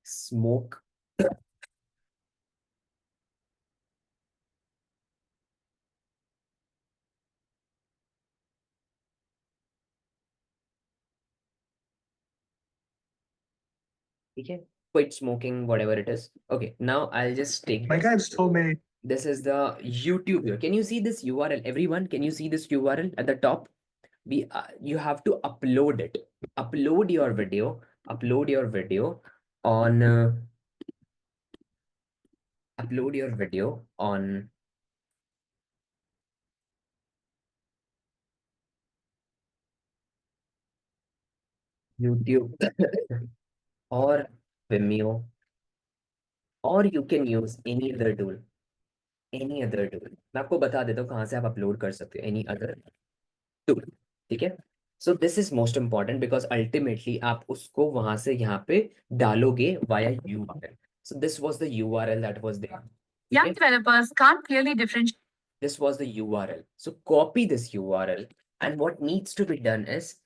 Speaker 1: smoke. ठीक है? Quit smoking, whatever it is. Okay, now I'll just take
Speaker 2: My
Speaker 1: this.
Speaker 2: guys told me.
Speaker 1: This is the YouTube here. Can you see this URL? Everyone, can you see this URL at the top? You have to upload it. Upload your video. Upload your video on upload your video on YouTube or Vimeo, or you can use any other tool. Any other tool. मैं आपको बता देता हूँ कहाँ से आप upload कर सकते हो। Any other tool. ठीक है? So this is most important because ultimately आप उसको वहां से यहाँ पे डालोगे via URL. So this was the URL that was there. Young developers can't clearly differentiate. This was the URL. So copy this URL, and what needs to be done is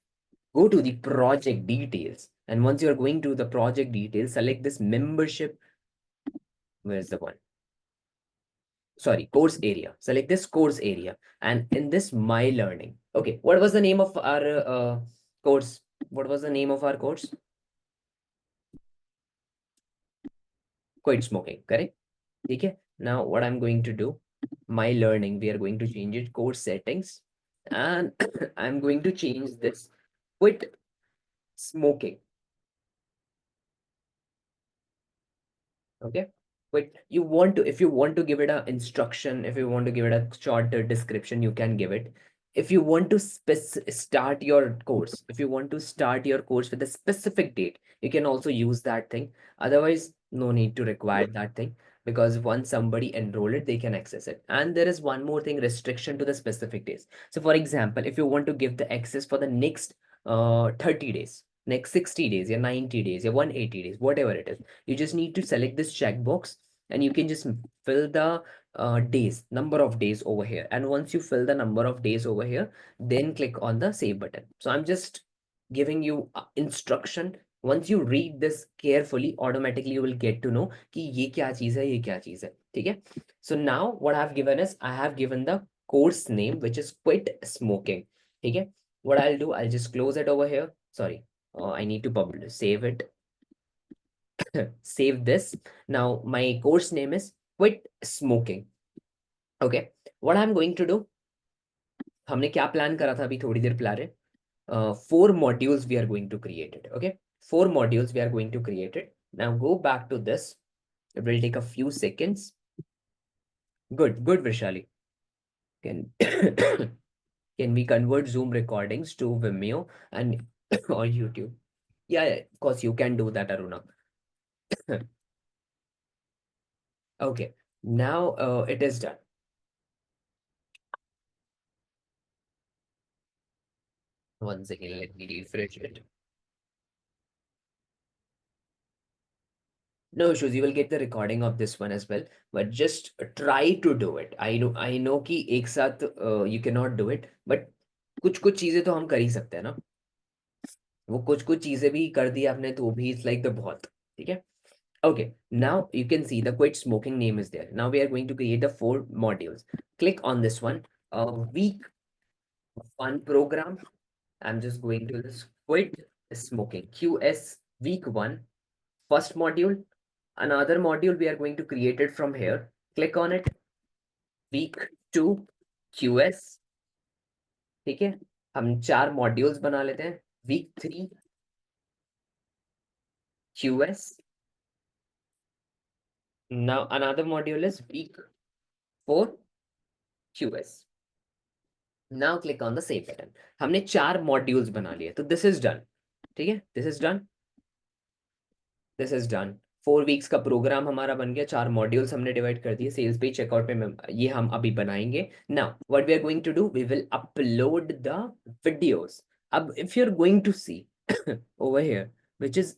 Speaker 1: go to the project details. And once you're going to the project details, select this membership. Where's the one? Sorry, course area. Select this course area. And in this my learning. Okay, what was the name of our course? What was the name of our course? Quit smoking, correct? Okay. Now what I'm going to do, my learning, we are going to change it course settings. And I'm going to change this quit smoking. Okay, but you want to, if you want to give it a instruction, if you want to give it a short description, you can give it. If you want to start your course, if you want to start your course with a specific date, you can also use that thing. Otherwise, no need to require that thing, because once somebody enroll it, they can access it. And there is one more thing, restriction to the specific days. So for example, if you want to give the access for the next 30 days, next 60 days, या 90 days, या 180 days, whatever it is. You just need to select this checkbox and you can just fill the days, number of days over here. And once you fill the number of days over here, then click on the save button. So I'm just giving you instruction. Once you read this carefully, automatically you will get to know कि ये क्या चीज है, ये क्या चीज है, ठीक है? So now what I have given is I have given the course name, which is quit smoking, ठीक है? What I'll do, I'll just close it over here. Sorry, I need to publish, save it. Save this. Now my course name is quit smoking. Okay, what I'm going to do, हमने क्या plan करा था अभी थोड़ी देर पहले? 4 modules we are going to create it. Okay, 4 modules we are going to create it. Now go back to this. It will take a few seconds. Good, Vrishali. Can can we convert Zoom recordings to Vimeo and or YouTube? Yeah, of course you can do that, Aruna. Okay, now it is done. Once again, let me refresh it. No issues, you will get the recording of this one as well, but just try to do it. I know कि एक साथ you cannot do it, but कुछ चीजें तो हम कर ही सकते हैं ना. वो कुछ चीजें भी कर दी आपने तो भी it's like the बहुत, ठीक है? Okay, now you can see the quit smoking name is there. Now we are going to create the 4 modules. Click on this one, week 1 program. I'm just going to this quit smoking, QS week 1, first module. Another module we are going to create it from here. Click on it, week 2 QS, ठीक है? हम 4 modules बना लेते हैं. week 3 QS. Now another module is week 4 QS. Now click on the save button. हमने 4 modules बना लिए, तो this is done, ठीक है? This is done. This is done. 4 weeks का प्रोग्राम हमारा बन गया, 4 मॉड्यूल्स हमने डिवाइड कर दिए. सेल्स पेज चेकआउट पे ये हम अभी बनाएंगे. Now what we are going to do, we will upload the videos. अब if you are going to see over here which is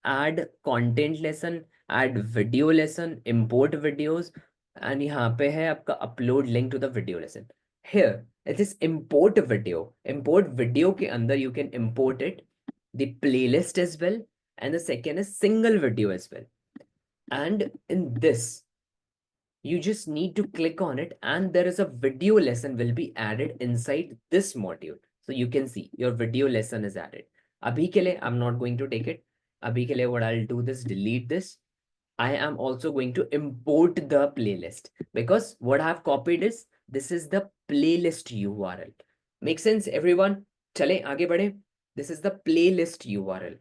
Speaker 1: add content lesson, add video lesson, import videos, and यहाँ पे है आपका upload link to the video lesson. Here it is import video. Import video के अंदर you can import it, the playlist as well, and the second is single video as well. And in this you just need to click on it and there is a video lesson will be added inside this module. So you can see your video lesson is added. Abhi ke liye I'm not going to take it. Abhi ke liye what I'll do this, delete this. I am also going to import the playlist because what I have copied is this is the playlist URL. Make sense, everyone? Chale aage badhe. This is the playlist URL.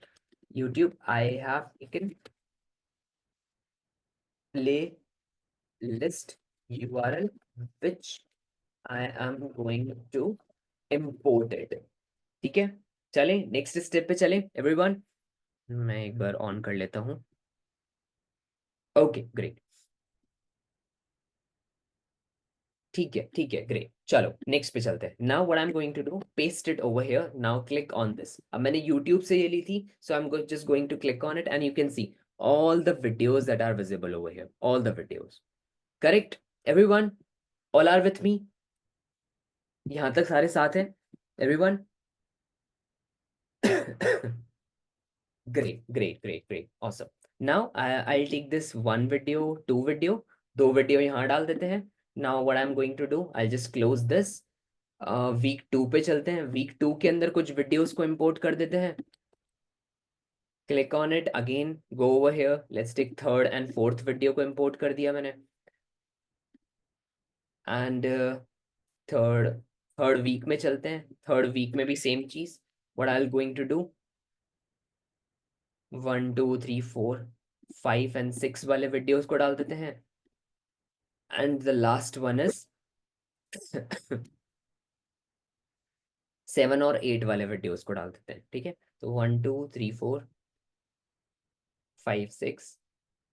Speaker 1: YouTube, I have taken playlist URL which I am going to import it. ठीक है, चले next step पे चले everyone. मैं एक बार on कर लेता हूँ. ओके ग्रेट, ठीक है ग्रेट. चलो नेक्स्ट पे चलते हैं. Now what I am going to do, paste it over here. Now click on this. अब मैंने यूट्यूब से ये ली थी, so I am just going to click on it and you can see all the videos that are visible over here, all the videos. Correct, everyone? All are with me? यहाँ तक सारे साथ हैं everyone? Great, awesome. Now I'll take this 1 video, 2 video, 2 video यहाँ डाल देते हैं. Now what I'm going to do, I'll just close this. Week 2 पे चलते हैं. वीक 2 के अंदर कुछ वीडियोस को इंपोर्ट कर देते हैं. Click on it again, go over here, let's take 3rd and 4th video को इंपोर्ट कर दिया मैंने. एंड थर्ड वीक में चलते हैं. थर्ड वीक में भी सेम चीज. What I am going to do, 1 2 3 4 5 and 6 वाले वीडियोस को डाल देते हैं. And the last one is 7 और 8 वाले वीडियोस को डाल देते हैं. ठीक है, तो 1 2 3 4 5 6,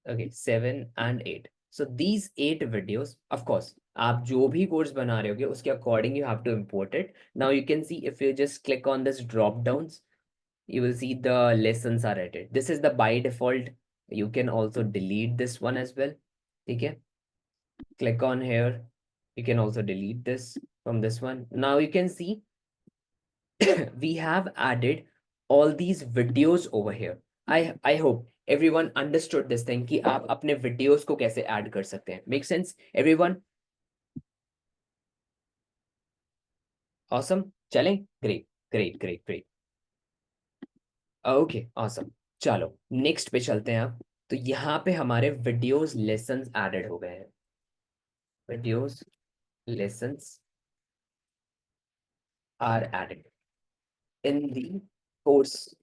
Speaker 1: okay, 7 and 8. So these 8 videos, of course, आप जो भी कोर्स बना रहे होगे उसके according you have to import it. Now you can see if you just click on this drop downs, you will see the lessons are added. This is the by default. You can also delete this one as well. Okay, click on here. You can also delete this from this one. Now you can see we have added all these videos over here. I hope everyone understood this thing कि आप अपने videos को कैसे add कर सकते हैं. Make sense, everyone? Awesome. चलें? Great, great, great, great. Okay, awesome. चलो next पे चलते हैं अब. तो यहाँ पे हमारे videos lessons added हो गए हैं. Videos lessons are added in the course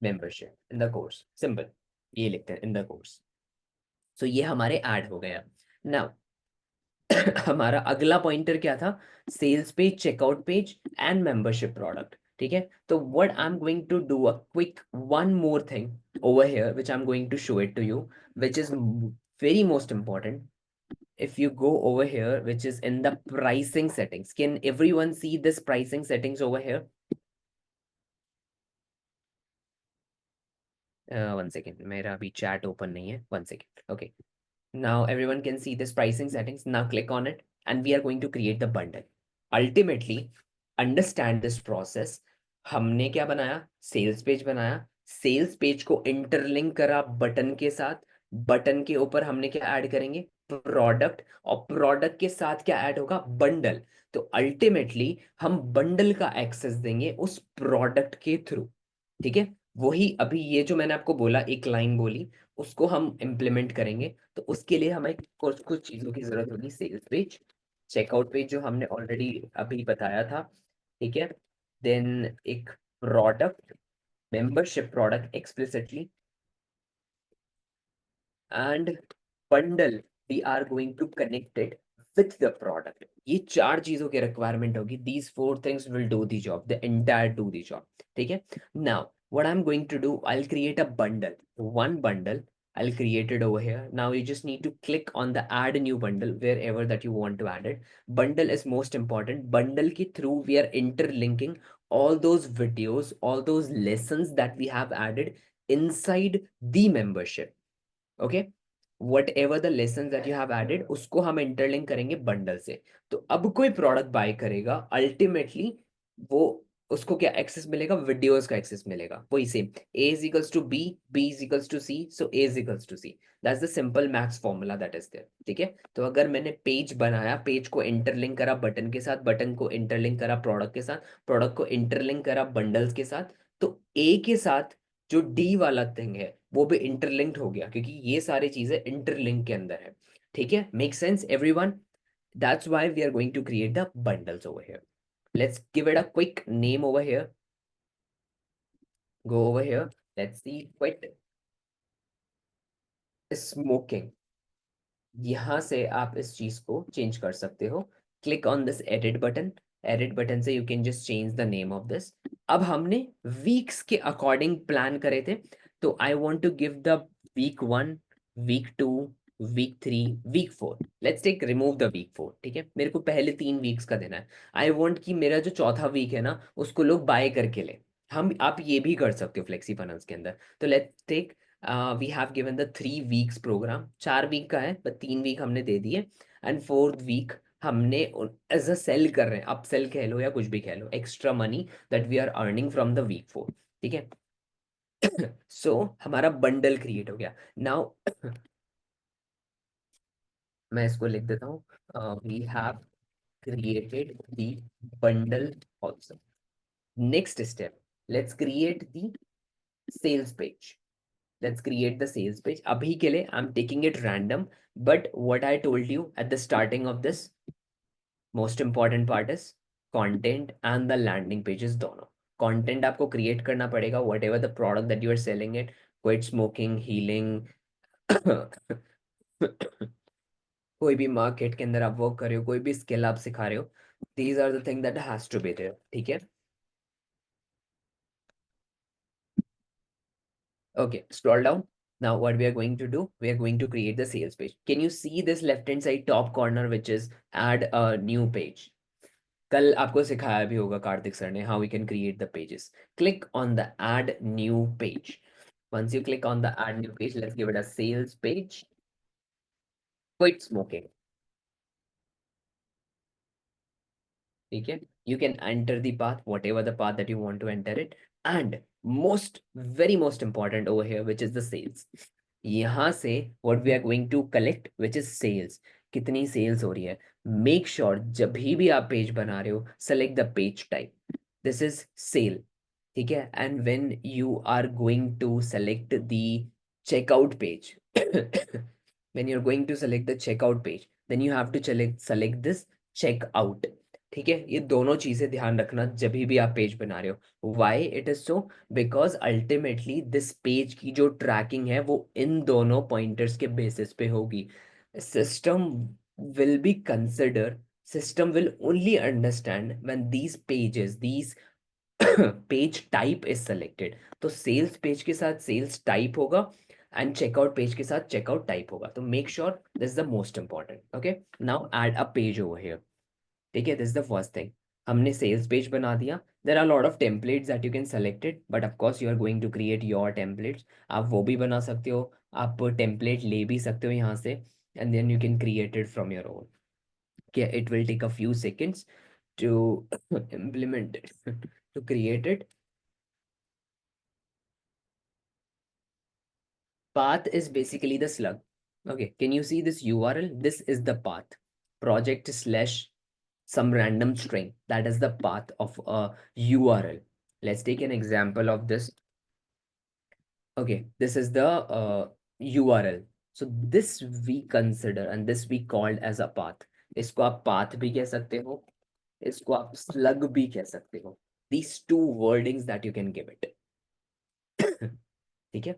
Speaker 1: membership. In the course. Simple. ये लिखते हैं in the course. So ये हमारे ऐड हो गया. Now हमारा अगला पॉइंटर क्या था? Sales page, checkout page and membership product. ठीक है, तो what I am going to do a quick one more thing over here which I am going to show it to you, which is very most important. If you go over here, which is in the pricing settings, can everyone see this pricing settings over here? One second, मेरा अभी chat open नहीं है. One second. Okay. Now everyone can see this pricing settings. Now click on it and we are going to create the bundle. Ultimately, understand this process. हमने क्या बनाया? Sales page बनाया. Sales page को interlink करा button के साथ. Button के ऊपर हमने क्या ऐड करेंगे? प्रोडक्ट. और प्रोडक्ट के साथ क्या ऐड होगा? बंडल. तो अल्टीमेटली हम बंडल का एक्सेस देंगे उस प्रोडक्ट के थ्रू. ठीक है, वही अभी ये जो मैंने आपको बोला, एक लाइन बोली, उसको हम इम्प्लीमेंट करेंगे. तो उसके लिए हमें कुछ कुछ चीजों की जरूरत होगी. सेल्स पेज, चेकआउट पेज जो हमने ऑलरेडी अभी बताया था. ठीक है, देन एक product, membership product explicitly, and bundle we are going to connect it with the product. ये चार चीजों की रिक्वायरमेंट होगी. These four things will do the job, the entire do the job. ठीक है, now what I'm going to do, I'll create a bundle, one bundle. I'll create it over here. Now you just need to click on the add new bundle wherever that you want to add it. Bundle is most important. Bundle ke through we are interlinking all those videos, all those lessons that we have added inside the membership. Okay, whatever the lessons that you have added, उसको हम interlink करेंगे bundle से. तो अब कोई product bye करेगा, ultimately वो उसको क्या एक्सेस मिलेगा? वीडियोस का एक्सेस मिलेगा. वही same, A is equals to B, B is equals to C, so A is equals to C. That's the simple maths formula that is there. ठीक है, तो अगर मैंने पेज बनाया, पेज को इंटरलिंक करा बटन के साथ, बटन को इंटरलिंक करा प्रोडक्ट के साथ, प्रोडक्ट को इंटरलिंक करा बंडल्स के साथ, तो A के साथ जो डी वाला थिंग है वो भी इंटरलिंक्ड हो गया, क्योंकि ये सारी चीजें इंटरलिंक के अंदर है. ठीक है, make sense everyone? That's why we are going to create the bundles over here. Let's give it a quick name over here. Go over here, let's see. Quit smoking. यहाँ से आप इस चीज को चेंज कर सकते हो. Click on this edit button. Edit button से you can just change the name of this. अब हमने वीक्स के अकॉर्डिंग प्लान करे थे, तो I want to give the week 1, week 2, week 3, week 4. Let's take remove the week 4. ठीक है, मेरे को पहले 3 वीक्स का देना है. आई वांट कि मेरा जो चौथा वीक है ना, उसको लोग बाय करके ले. हम आप ये भी कर सकते हो फ्लेक्सी फाइनेंस के अंदर. तो let's take we have given the 3 weeks programme. 4 week का है, बट 3 वीक हमने दे दिए. एंड 4th वीक हमने एज अ सेल कर रहे हैं. आप सेल कह लो या कुछ भी कह लो, extra money that we are earning from the week 4. ठीक है, सो हमारा बंडल क्रिएट हो गया. नाउ मैं इसको लिख देता हूँ. We have created the bundle also. Next step, let's create the sales page. Let's create the sales page. Abhi ke liye I'm taking it random, but what I told you at the starting of this, most important part is content and the landing pages दोनों. Content आपको create करना पड़ेगा, whatever the product that you are selling it, quit smoking, healing, कोई भी market के अंदर आप work कर रहे हो, कोई भी स्किल आप सिखा रहे हो, these are the thing that has to be there. ठीक है, okay, scroll down. Now what we are going to do, we are going to create the sales page. Can you see this left hand side top corner which is add a new page? कल आपको सिखाया भी होगा Kartik sir ने, how we can create the pages. Click on the add new page. Once you click on the add new page, let's give it a sales page. Quit smoking. ठीक है, you can enter the path, whatever the path that you want to enter it. And most, very most important over here, which is the sales. यहाँ से what we are going to collect, which is sales. कितनी sales हो रही है. Make sure जब भी आप page बना रहे हो, select the page type. This is sale. ठीक है, and when you are going to select the checkout page, when you're going to select the checkout page, then you have to select this checkout. ठीक है, ये दोनों चीजें ध्यान रखना जब भी आप पेज बना रहे हो. Why it is so? Because ultimately this page की जो ट्रैकिंग है वो इन दोनों पॉइंटर्स के बेसिस पे होगी. System will be consider, system will only understand when these pages, these page type is selected. तो सेल्स पेज के साथ सेल्स टाइप होगा एंड चेकआउट पेज के साथ चेकआउट टाइप होगा. तो make sure this is the most important. Okay, now add a page over here. ठीक है, this is the first thing. हमने सेल्स पेज बना दिया. There are lot of templates that you can select it, but of course you are going to create your templates. आप वो भी बना सकते हो, आप टेम्पलेट ले भी सकते हो यहाँ से, and then you can create it from your own. It will take a few seconds to implement it, to create it. Path is basically the slug. Okay, can you see this URL? This is the path. Project slash some random string. That is the path of a URL. Let's take an example of this. Okay, this is the URL. So this we consider and this we called as a path. इसको आप path भी कह सकते हो, इसको आप slug भी कह सकते हो. These two wordings that you can give it. ठीक है.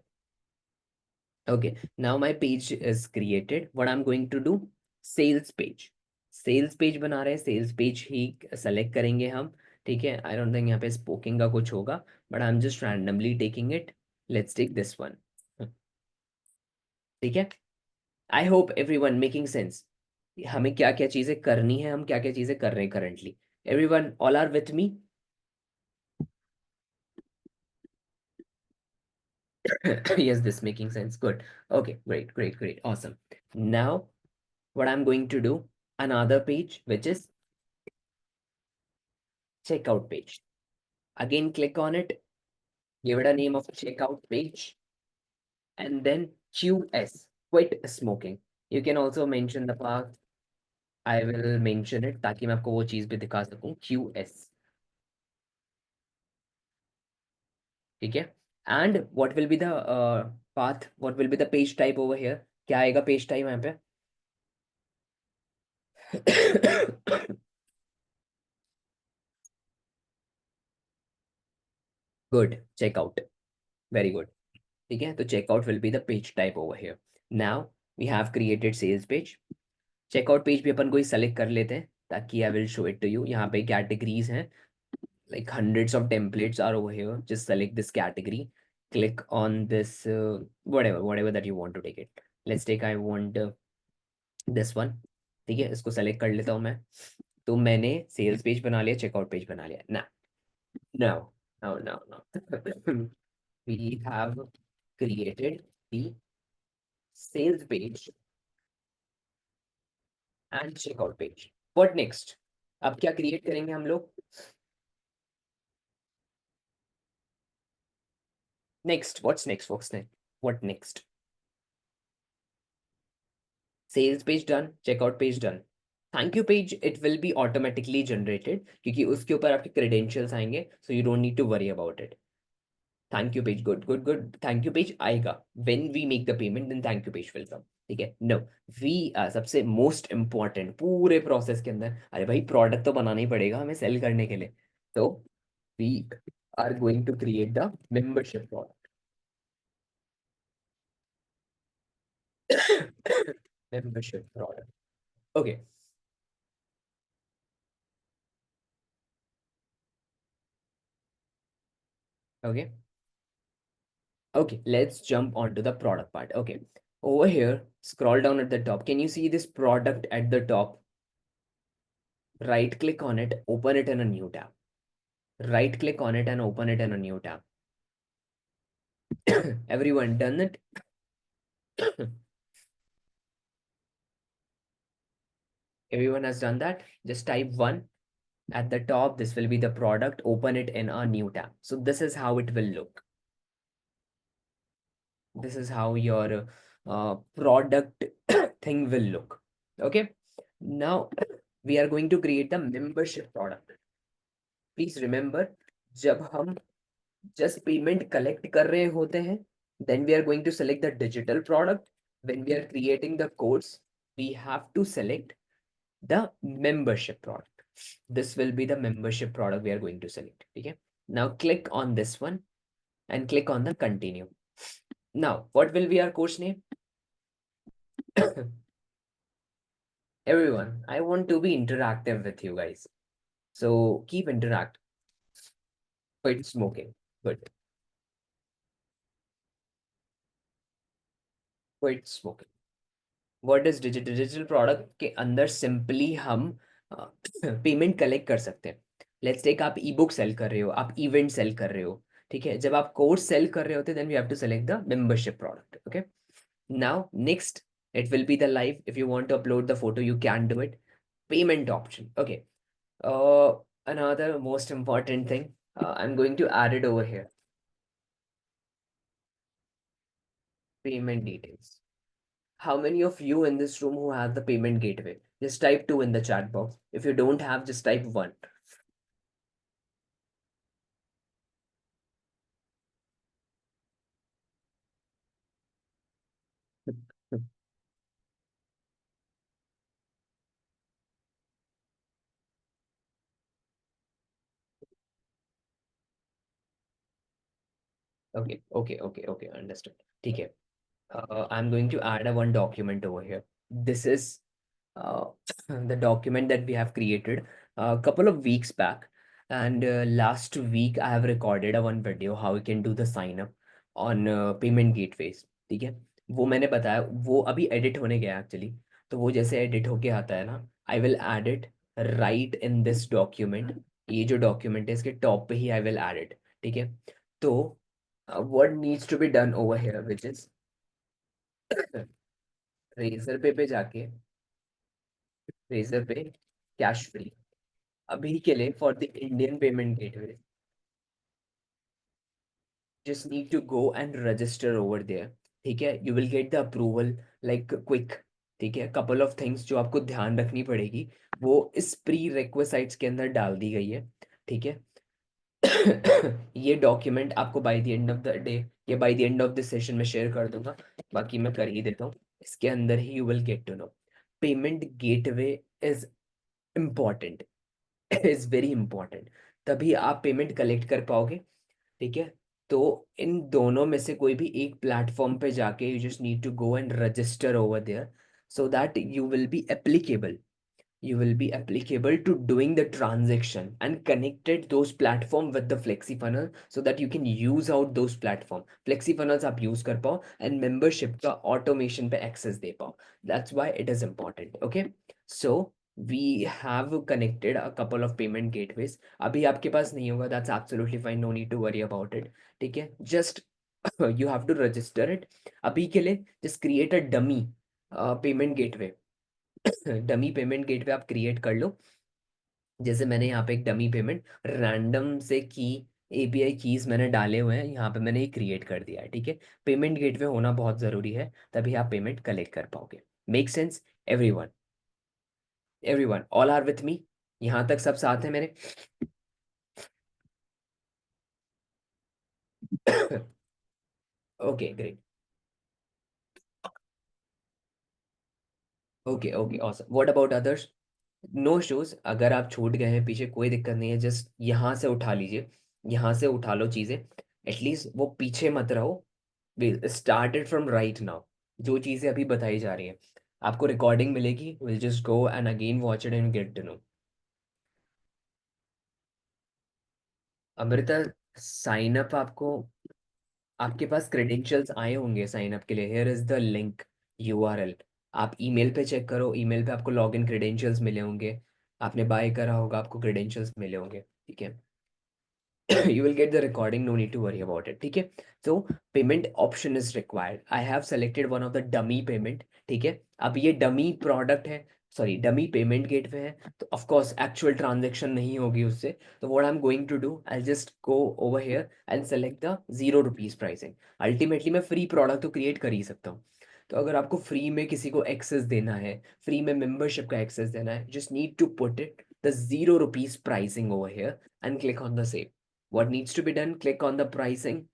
Speaker 1: Okay, now my page is created. What I'm going to do, sales page. Sales page बना रहे हैं, सेल्स पेज ही सेलेक्ट करेंगे हम. ठीक है, आई डोंट थिंक यहाँ पे स्पोकिंग का कुछ होगा, but I am just randomly taking it. Let's take this one. ठीक है, I hope everyone making sense. हमें क्या क्या चीजें करनी है, हम क्या क्या चीजें कर रहे हैं currently. Everyone all are with me? Yes, this making sense. Good. Okay, great, great, great, awesome. Now what I'm going to do, another page which is checkout page. Again, click on it, give it a name of checkout page, and then QS, quit smoking. You can also mention the path. I will mention it ताकि मैं आपको वो चीज भी दिखा सकूं. QS. ठीक है, and what will be the path, what will be the page type over here? क्या आएगा पेज टाइप यहाँ पे? Good, checkout. Very good. ठीक है, तो checkout will be the page type over here. Now we have created sales page. Checkout page भी अपन कोई सेलेक्ट कर लेते हैं ताकि I will show it to you. यहाँ पे कैटेगरीज हैं, like hundreds of templates are over here. Just select this category, click on this whatever that you want to take it. Let's take, I want this one. ठीक है, इसको select कर लेता हूँ मैं. तो मैंने सेल्स पेज बना लिया, चेकआउट पेज बना लिया. ना now now we have created the sales page and checkout page. What next? अब क्या क्रिएट करेंगे हम लोग? Next, what's next? What's next? What next? Sales page done, checkout page done. Thank you page, it will be automatically generated क्योंकि उसके ऊपर आपके credentials आएंगे, so you don't need to worry about it. Thank you page, good good good. Thank you page आएगा when we make the payment, then thank you page will come. ठीक है. No, we सबसे most important पूरे process के अंदर, अरे भाई product तो बनाना ही पड़ेगा हमें sell करने के लिए, तो we are going to create the membership product. Membership product. Okay. Okay. Okay, let's jump onto the product part. Okay, over here, scroll down at the top. Can you see this product at the top? Right click on it, open it in a new tab. Right click on it and open it in a new tab. Everyone done it? Everyone has done that? Just type one at the top. This will be the product. Open it in a new tab. So this is how it will look. This is how your product thing will look. Okay. Now we are going to create the membership product. Please remember, जब हम just payment collect कर रहे होते हैं, then we are going to select the digital product. When we are creating the course, we have to select the membership product. This will be the membership product we are going to select. Okay. Now click on this one and click on the continue. Now, what will be our course name? Everyone, I want to be interactive with you guys. So keep interact. Quit smoking. Good. Quit smoking. What is digital? Digital product के अंदर simply हम payment collect कर सकते हैं. Let's take आप ई book cell कर रहे हो, आप इवेंट सेल कर रहे हो. ठीक है, जब आप कोर्स सेल कर रहे होते then we have to select the membership product. Okay. Now next, it will be the live. If you want to upload the photo, you can do it. Payment option. Okay. Another most important thing, I'm going to add it over here. Payment details. How many of you in this room who have the payment gateway? Just type 2 in the chat box. If you don't have, just type 1. Okay, understood. ठीक है. I'm going to add a one document over here. This is uh, the document that we have created a couple of weeks back. And last week, I have recorded a one video how we can do the sign up on payment gateways. ठीक है, वो मैंने बताया, वो अभी edit होने गया actually. तो वो जैसे edit होके आता है ना, I will add it right in this document. ये जो document है इसके top पे ही I will add it. ठीक है. तो what needs to be done over here, which is Razorpay जाके रेजर पे कैश फ्री अभी के लिए for the Indian payment gateway just need to go and register over there. ठीक है, you will get the approval like quick. ठीक है, couple of things जो आपको ध्यान रखनी पड़ेगी वो इस प्री रिक्वेसाइट्स के अंदर डाल दी गई है. ठीक है. ये डॉक्यूमेंट आपको by the end of the day या by the end of the session में शेयर कर दूंगा. बाकी मैं कर ही देता हूँ. इसके अंदर ही you will get to know payment gateway is important. Is very important. तभी आप पेमेंट कलेक्ट कर पाओगे. ठीक है. तो इन दोनों में से कोई भी एक प्लेटफॉर्म पे जाके you just need to go and register over there so that you will be applicable to doing the transaction and connected those platform with the FlexiFunnel so that you can use out those platform. FlexiFunnels आप use कर पाओ and membership का automation पे access दे पाओ. That's why it is important. Okay. So we have connected a couple of payment gateways. अभी आपके पास नहीं होगा, that's absolutely fine. No need to worry about it. ठीक है. Just you have to register it. अभी के लिए just create a dummy payment gateway. Dummy payment gateway आप क्रिएट कर लो. जैसे मैंने यहाँ पे एक डमी पेमेंट रैंडम से की एपीआई कीज मैंने डाले हुए हैं यहाँ पे, मैंने ये क्रिएट कर दिया है. ठीक है. पेमेंट गेटवे होना बहुत जरूरी है, तभी आप पेमेंट कलेक्ट कर पाओगे. Make sense? Everyone, everyone all are with me? यहाँ तक सब साथ हैं मेरे? Okay great. Okay awesome. What about others? No shows. अगर आप छूट गए हैं पीछे कोई दिक्कत नहीं है, जस्ट यहाँ से उठा लीजिए. यहाँ से उठा लो चीजें. एटलीस्ट वो पीछे मत रहो. Started from right now. जो चीजें अभी बताई जा रही हैं आपको रिकॉर्डिंग मिलेगी. Will just go and again watch it and get to know. Amrita, sign up आपको, आपके पास क्रेडेंशियल्स आए होंगे साइन अप के लिए. Here is the link, URL. आप ईमेल पे चेक करो. ईमेल पे आपको लॉगिन क्रेडेंशियल्स मिले होंगे. आपने बाय करा होगा, आपको क्रेडेंशियल्स मिले होंगे, ठीक है। You will get the recording, no need to worry about it, ठीक है। So payment option is required. I have selected one of the dummy payment, ठीक है। अब ये dummy product है, सॉरी dummy payment gateway है, तो of course actual transaction नहीं होगी उससे। तो what I'm going to do, I'll just go over here and select the 0 rupees pricing. Ultimately मैं free product तो create कर ही सकता हूँ। तो अगर आपको फ्री में किसी को एक्सेस देना है, फ्री में मेंबरशिप का एक्सेस देना है, just need to put it the 0 rupees pricing over here and click on the save. What needs to be done? Click on the pricing,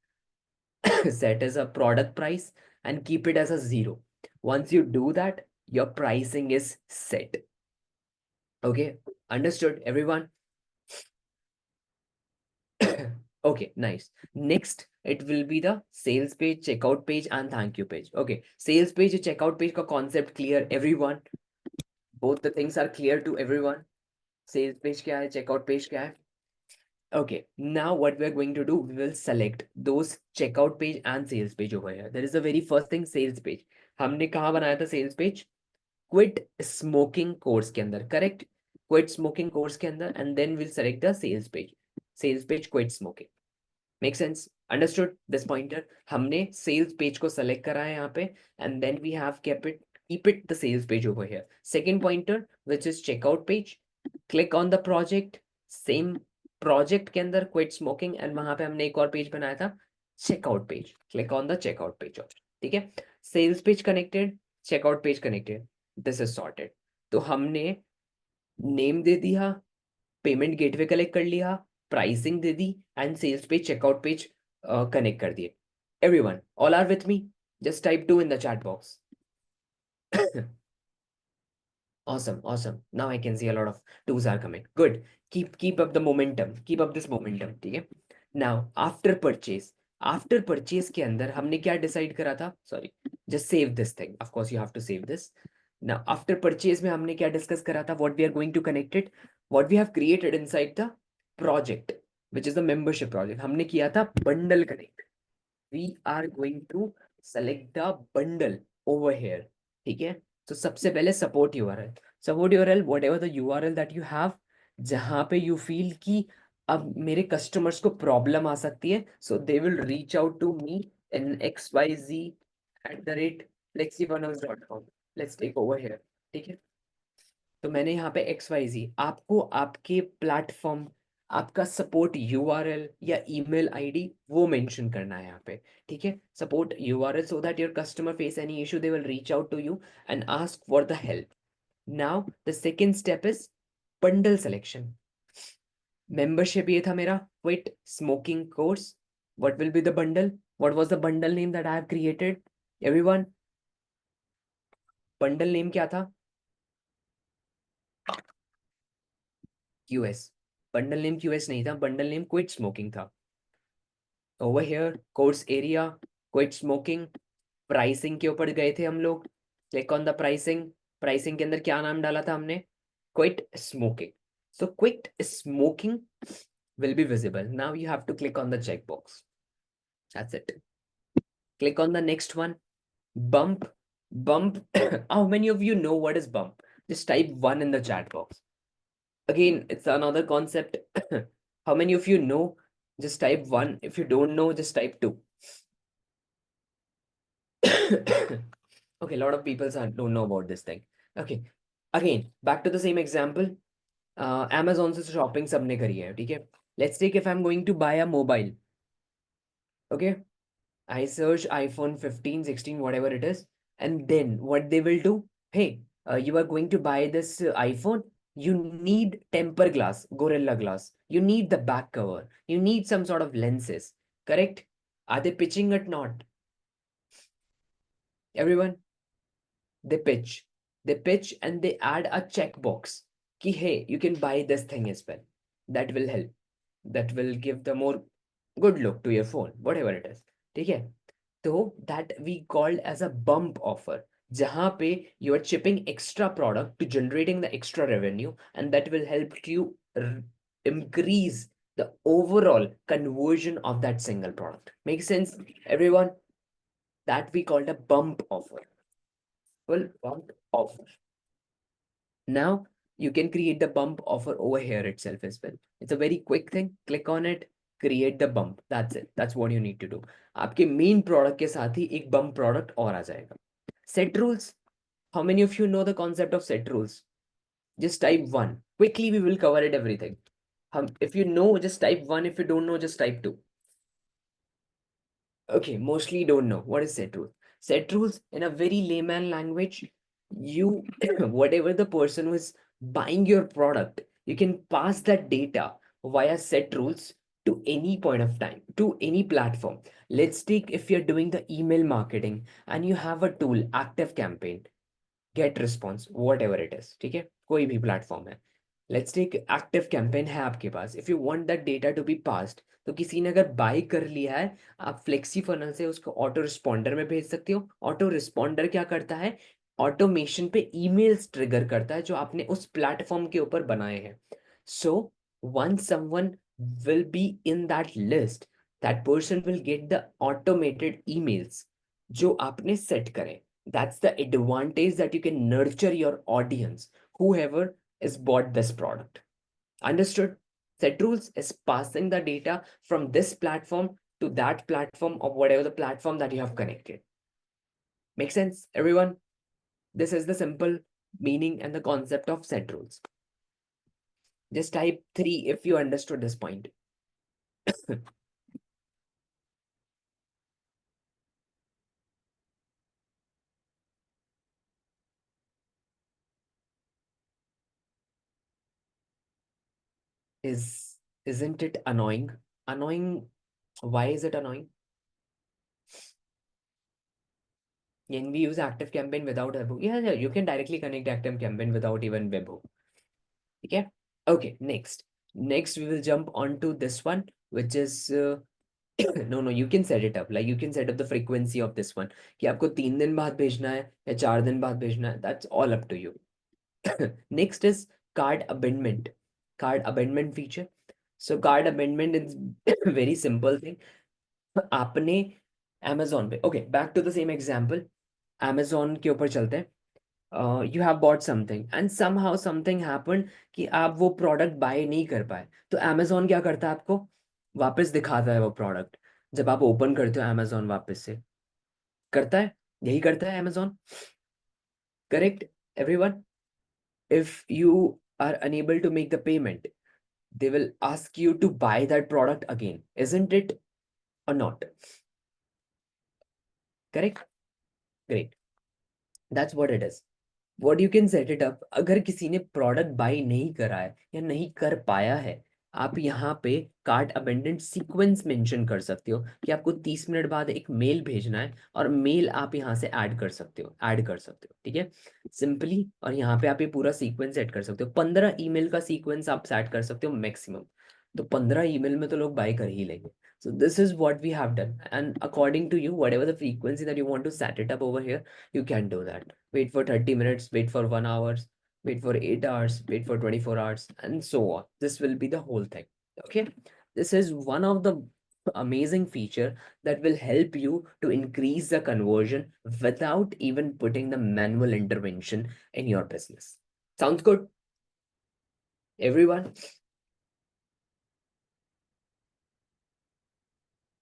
Speaker 1: set as a product price and keep it as a 0. Once you do that, your pricing is set. Okay, understood everyone? Okay, nice. Next, it will be the sales page, checkout page and thank you page. Okay, sales page, checkout page ka concept clear everyone? Both the things are clear to everyone? Sales page kya hai, checkout page kya hai? Okay, now what we are going to do, we will select those checkout page and sales page over here. There is the very first thing, sales page. हमने कहाँ बनाया था sales page? Quit smoking course के अंदर, correct? Quit smoking course के अंदर, and then we'll select the sales page. Sales page quit smoking. Make sense? Understood this pointer? हमने sales page को select करा है यहाँ पे, and then we have keep it the sales page over here. Second pointer, which is checkout page. Click on the project, same project के अंदर quit smoking, and वहां पे हमने एक और पेज बनाया था checkout page. Click on the checkout page option. ठीक है? Sales page connected, checkout page connected. This is sorted. तो हमने name दे दिया, पेमेंट गेटवे कलेक्ट कर लिया, प्राइसिंग दे दी and sales page checkout page connect कर दिए। Everyone all are with me? Just type 2 in the chat box. Awesome. Now I can see a lot of twos are coming. Good. Keep up the momentum. Keep up this momentum. ठीक है? Now after purchase के अंदर हमने क्या decide करा था? Sorry, just save this thing. Of course you have to save this. Now after purchase में हमने क्या डिस्कस करा था? What we are going to connect it? What we have created inside the project, which is the membership project. हमने किया था bundle connect. We are going to select the bundle over here. ठीक है? तो सबसे पहले support URL, whatever the URL that you have, जहाँ पे you feel कि अब मेरे customers को problem आ सकती है, so they will reach out to me in xyz@flexifunnels.com. Let's take over here. ठीक है? तो मैंने यहाँ पे XYZ, आपको आपके प्लेटफॉर्म, आपका सपोर्ट URL या ईमेल आईडी वो मेंशन करना है यहाँ पे, ठीक है। Support URL so that your customer face any issue, they will reach out to you and ask for the help. Now the second step is bundle selection. Membership ये था मेरा quit smoking course. What will be the bundle? What was the bundle name that I have created? Everyone, bundle name क्या था? QS। Bundle name QS नहीं था, bundle name quit smoking था। Over here course area, quit smoking, pricing के ऊपर गए थे हम लोग। Click on the pricing. Pricing के अंदर क्या नाम डाला था हमने? Quit smoking. So quit smoking will be visible. Now you have to click on the checkbox. That's it. Click on the next one. Bump. How many of you know what is bump? Just type 1 in the chat box. Again, it's another concept. How many of you know? Just type 1. If you don't know, just type 2. Okay, a lot of people don't know about this thing. Okay, again, back to the same example. Amazon से shopping सबने करी है, ठीक है? Let's take if I'm going to buy a mobile. Okay, I search iPhone 15, 16, whatever it is, and then what they will do? Hey, you are going to buy this iPhone. You need temper glass, Gorilla Glass. You need the back cover. You need some sort of lenses. Correct? Are they pitching it? Not everyone. They pitch and they add a checkbox ki hey, you can buy this thing as well. That will help, that will give the more good look to your phone, whatever it is. ठीक है? तो that we called as a bump offer, जहाँ पे you are chipping extra product to generating the extra revenue, and that will help you increase the overall conversion of that single product. Make sense, everyone? That we called a bump offer. Well, bump offer. Now You can create the bump offer over here itself as well. It's a very quick thing. Click on it, create the bump. That's it. That's what you need to do. आपके main product के साथ ही एक bump product और आ जाएगा. Set rules. How many of you know the concept of set rules? Just type one. Quickly, we will cover it everything. If you know, just type one. If you don't know, just type two. Okay, mostly don't know. What is set rules? Set rules in a very layman language, you, whatever the person who is buying your product, you can pass that data via set rules to any point of time, to any platform. Let's take if you're doing the email marketing and you have a tool, Active Campaign, Get Response, whatever it is, ठीक है? कोई भी platform है. Let's take Active Campaign है आपके पास. If you want that data to be passed, तो किसी ने अगर बाय कर लिया है, आप फ्लेक्सी फनल से उसको ऑटो रिस्पॉन्डर में भेज सकते हो. ऑटो रिस्पॉन्डर क्या करता है? ऑटोमेशन पे ईमेल्स ट्रिगर करता है जो आपने उस प्लेटफॉर्म के ऊपर बनाए हैं. सो once someone will be in that list, that person will get the automated emails जो आपने सेट करें. That's the advantage, that you can nurture your audience, whoever is bought this product. Understood? Set rules is passing the data from this platform to that platform, or whatever the platform that you have connected. Make sense, everyone? This is the simple meaning and the concept of set rules. Just type 3 if you understood this point. Isn't it annoying? Annoying. Why is it annoying? Can we use Active Campaign without Webhook? Yeah, you can directly connect Active Campaign without even Webhook. Okay. Okay, next. Next, we will jump on to this one, which is no, you can set it up. Like you can set up the frequency of this one. कि आपको 3 दिन बाद भेजना है या 4 दिन बाद भेजना है. That's all up to you. Next is card amendment. Card amendment feature. So card amendment is very simple thing. आपने Amazon पे, okay, back to the same example. Amazon के ऊपर चलते हैं. You have bought something and somehow something happened कि आप वो product bye नहीं कर पाए. तो Amazon क्या करता है? आपको वापस दिखाता है वो प्रोडक्ट जब आप ओपन करते हो. Amazon वापस से करता है, यही करता है Amazon. Correct, everyone? If you are unable to make the payment, they will ask you to buy that product again, isn't it, or not? Correct? Great. That's what it is. What you can set it up, अगर किसी ने product bye नहीं करा है या नहीं कर पाया है, आप यहाँ पे कार्ट अबेंडेंट सीक्वेंस मेंशन कर सकते हो कि आपको 30 मिनट बाद एक मेल भेजना है, और मेल आप यहाँ से ऐड कर सकते हो, ठीक है, सिंपली. और यहाँ पे आप ये पूरा सीक्वेंस सेट कर सकते हो. 15 ईमेल का सीक्वेंस आप सेट कर सकते हो मैक्सिमम. तो 15 ईमेल में तो लोग बाय कर ही लेंगे. So this is what we have done, and according to you, whatever the frequency that you want to set it up over here, you can do that. Wait for 30 minutes, wait for 1 hour, wait for 8 hours, wait for 24 hours, and so on. This will be the whole thing. Okay. This is one of the amazing feature that will help you to increase the conversion without even putting the manual intervention in your business. Sounds good, everyone?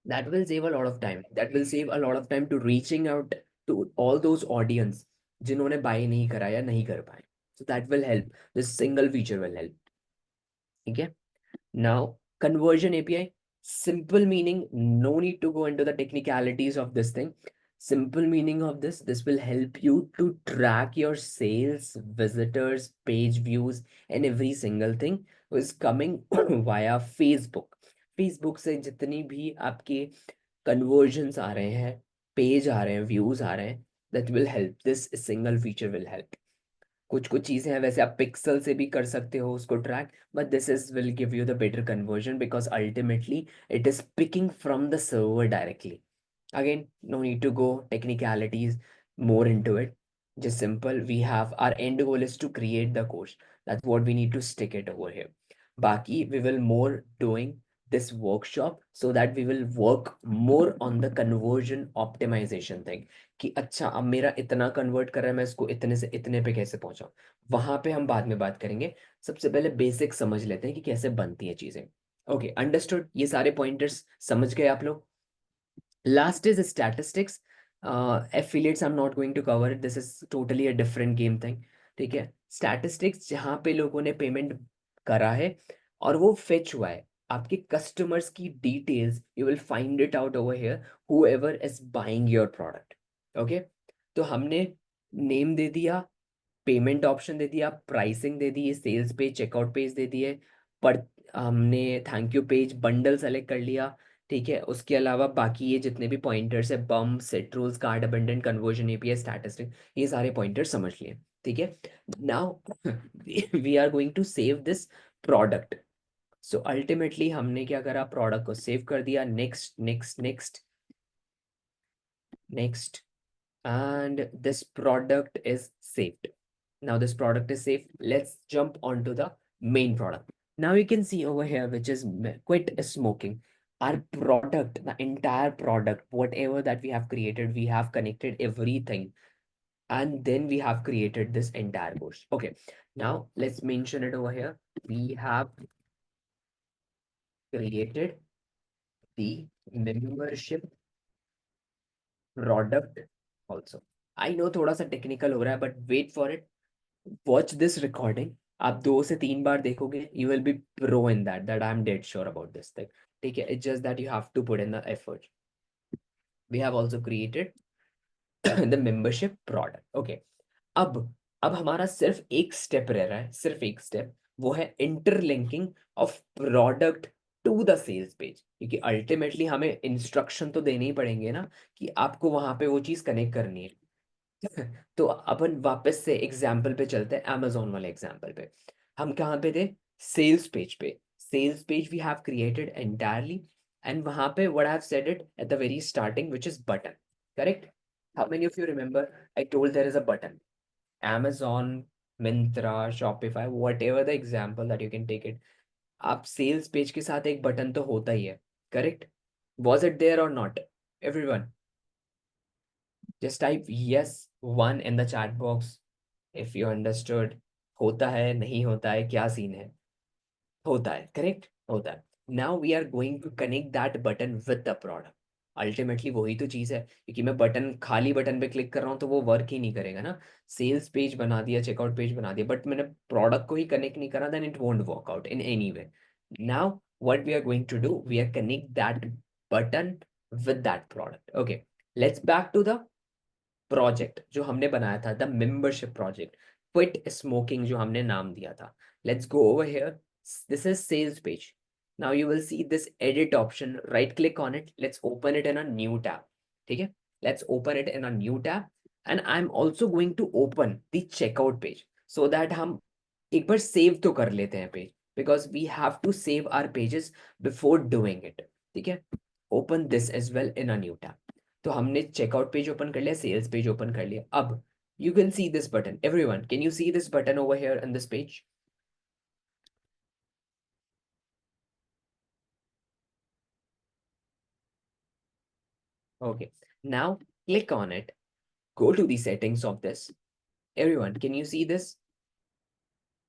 Speaker 1: That will save a lot of time. That will save a lot of time to reaching out to all those audience जिन्होंने buy नहीं करा या नहीं कर पाए. So that will help. This single feature will help. Okay. Now, conversion API, simple meaning, no need to go into the technicalities of this thing. Simple meaning of this will help you to track your sales, visitors, page views, and every single thing is coming via Facebook. Facebook से जितनी भी आपके conversions आ रहे हैं, page आ रहे हैं, views आ रहे हैं, that will help. This single feature will help. कुछ कुछ चीजें हैं वैसे आप पिक्सल से भी कर सकते हो उसको track, but this is will give you the better conversion because ultimately it is picking from the server directly. Again, no need to go technicalities more into it. Just simple. We have our end goal is to create the course. That's what we need to stick it over here. Baki, we will more doing this workshop so that we will work more on the conversion optimization thing, कि अच्छा अब मेरा इतना convert कर रहा है, मैं इसको इतने से इतने पे कैसे पहुंचाऊं। वहां पे हम बाद में बात करेंगे। सबसे पहले बेसिक समझ लेते हैं कि कैसे बनती है चीजें। ओके, अंडरस्टूड, ये सारे पॉइंटर्स समझ गए आप लोग। Last is statistics. Affiliates, I'm not going to cover it. This is totally a different game thing. ठीक है, स्टैटिस्टिक्स जहाँ पे लोगों ने पेमेंट करा है और वो फेच हुआ है, आपके कस्टमर्स की details, you will find it out over here, whoever is buying your product. Okay, तो हमने नेम दे दिया, पेमेंट ऑप्शन दे दिया, प्राइसिंग दे दी, सेल्स पेज, चेकआउट पेज दे दिए, पर हमने thank you page, bundle select कर लिया। ठीक है, उसके अलावा बाकी ये जितने भी पॉइंटर्स है, बम, set rules, cart abandoned, conversion API, statistic, ये सारे पॉइंटर्स समझ लिए। ठीक है, now we are going to save this product. So ultimately हमने क्या करा, प्रोडक्ट को सेव कर दिया, next next next next, and this product is saved. Now this product is saved. Let's jump onto the main product. Now you can see over here, which is quit smoking. Our product, the entire product, whatever that we have created, we have connected everything, and then we have created this entire course. Okay, now let's mention it over here. We have created the membership product also. I know थोड़ा सा technical हो रहा है, but wait for it. Watch this recording, आप 2 से 3 बार देखोगे, you will be pro in that I am dead sure about this thing. ठीक है, it's just that you have to put in the effort. We have also created the membership product. Okay, अब अब हमारा सिर्फ एक step रह रहा है, सिर्फ एक स्टेप, वो है interlinking of product to the sales page, क्योंकि अल्टीमेटली हमें इंस्ट्रक्शन तो देने ही पड़ेंगे ना कि आपको वहां पे वो चीज कनेक्ट करनी है। तो अपन वापस से एग्जाम्पल पे चलते हैं, amazon वाले एग्जाम्पल पे। हम कहाँ पे थे, सेल्स पेज पे। Sales page we have created entirely, and वहां पे what I have said it at the very starting, which is button, correct? How many of you remember I told there is a button? amazon, Myntra, Shopify, whatever the example that you can take it, आप sales page के साथ एक button तो होता ही है, correct? was it there or not, everyone? Just type yes one in the chat box if you understood. होता है, नहीं होता है, क्या सीन है? होता है, करेक्ट, होता है। Now we are going to connect that button with the product. Ultimately वही तो चीज है, क्योंकि मैं बटन, खाली बटन पे क्लिक कर रहा हूँ तो वो वर्क ही नहीं करेगा ना। सेल्स पेज बना दिया, चेकआउट पेज बना दिया, बट मैंने प्रोडक्ट को ही कनेक्ट नहीं करा, then it won't work out in any way. Now what we are going to do, we are connect that button with that product. Okay, let's back to the project जो हमने बनाया था, the membership project, quit smoking जो हमने नाम दिया था। Let's go over here, this is sales page. Now you will see this edit option, right click on it, let's open it in a new tab. ठीक है, let's open it in a new tab, and I am also going to open the checkout page, so that हम एक बार save तो कर लेते हैं page, because we have to save our pages before doing it. ठीक है, open this as well in a new tab. तो हमने चेकआउट पेज ओपन कर लिया, सेल्स पेज ओपन कर लिया। अब you can see this button, everyone, can you see this button over here on this page? Okay, now click on it, go to the settings of this. Everyone, can you see this?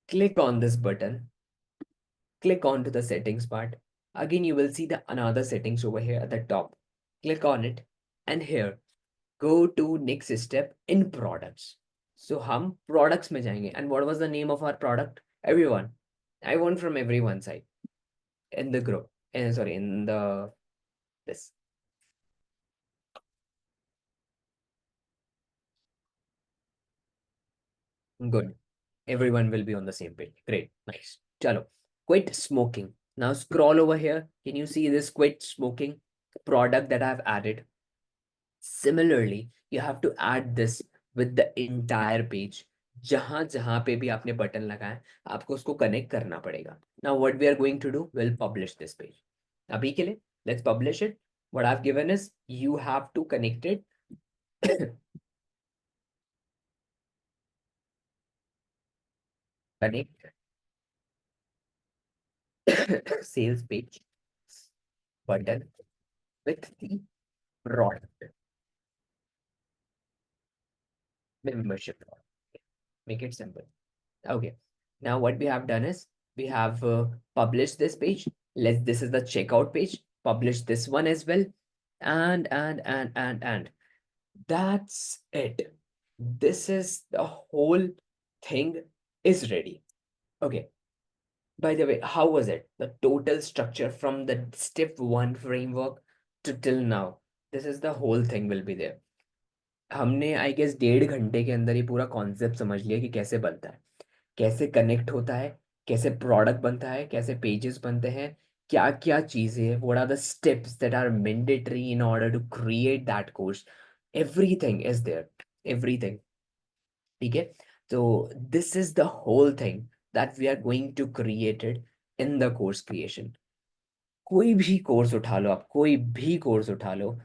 Speaker 1: Click on this button, click on to the settings part. Again, you will see the another settings over here at the top. Click on it, and here go to next step in products. So हम products में जाएंगे, and what was the name of our product? Everyone, I want from everyone side in the group, sorry, in the this. Good. Everyone will be on the same page. Great. Nice. Chalo. Quit smoking. Now scroll over here. Can you see this quit smoking product that I've added? Similarly, you have to add this with the entire page. जहां जहां पे भी आपने button लगाया है, आपको उसको connect करना पड़ेगा। Now what we are going to do, we'll publish this page. अभी के लिए let's publish it. What I've given is you have to connect it connect sales page, button with the product membership product. Make it simple. Okay. Now what we have done is we have published this page. This is the checkout page. Publish this one as well. And that's it. This is the whole thing is ready. Okay. By the way, how was it? The total structure from the step one framework to till now. This is the whole thing will be there. हमने I guess 1.5 घंटे के अंदर ये पूरा concept समझ लिया कि कैसे बनता है, कैसे कनेक्ट होता है, कैसे प्रोडक्ट बनता है, कैसे पेजेस बनते हैं, क्या क्या चीजें, what are the steps that are mandatory in order to create that course. Everything is there, everything. ठीक है. तो this is the whole thing that we are going to created in the course creation. कोई भी course उठा लो आप, कोई भी course उठा लो,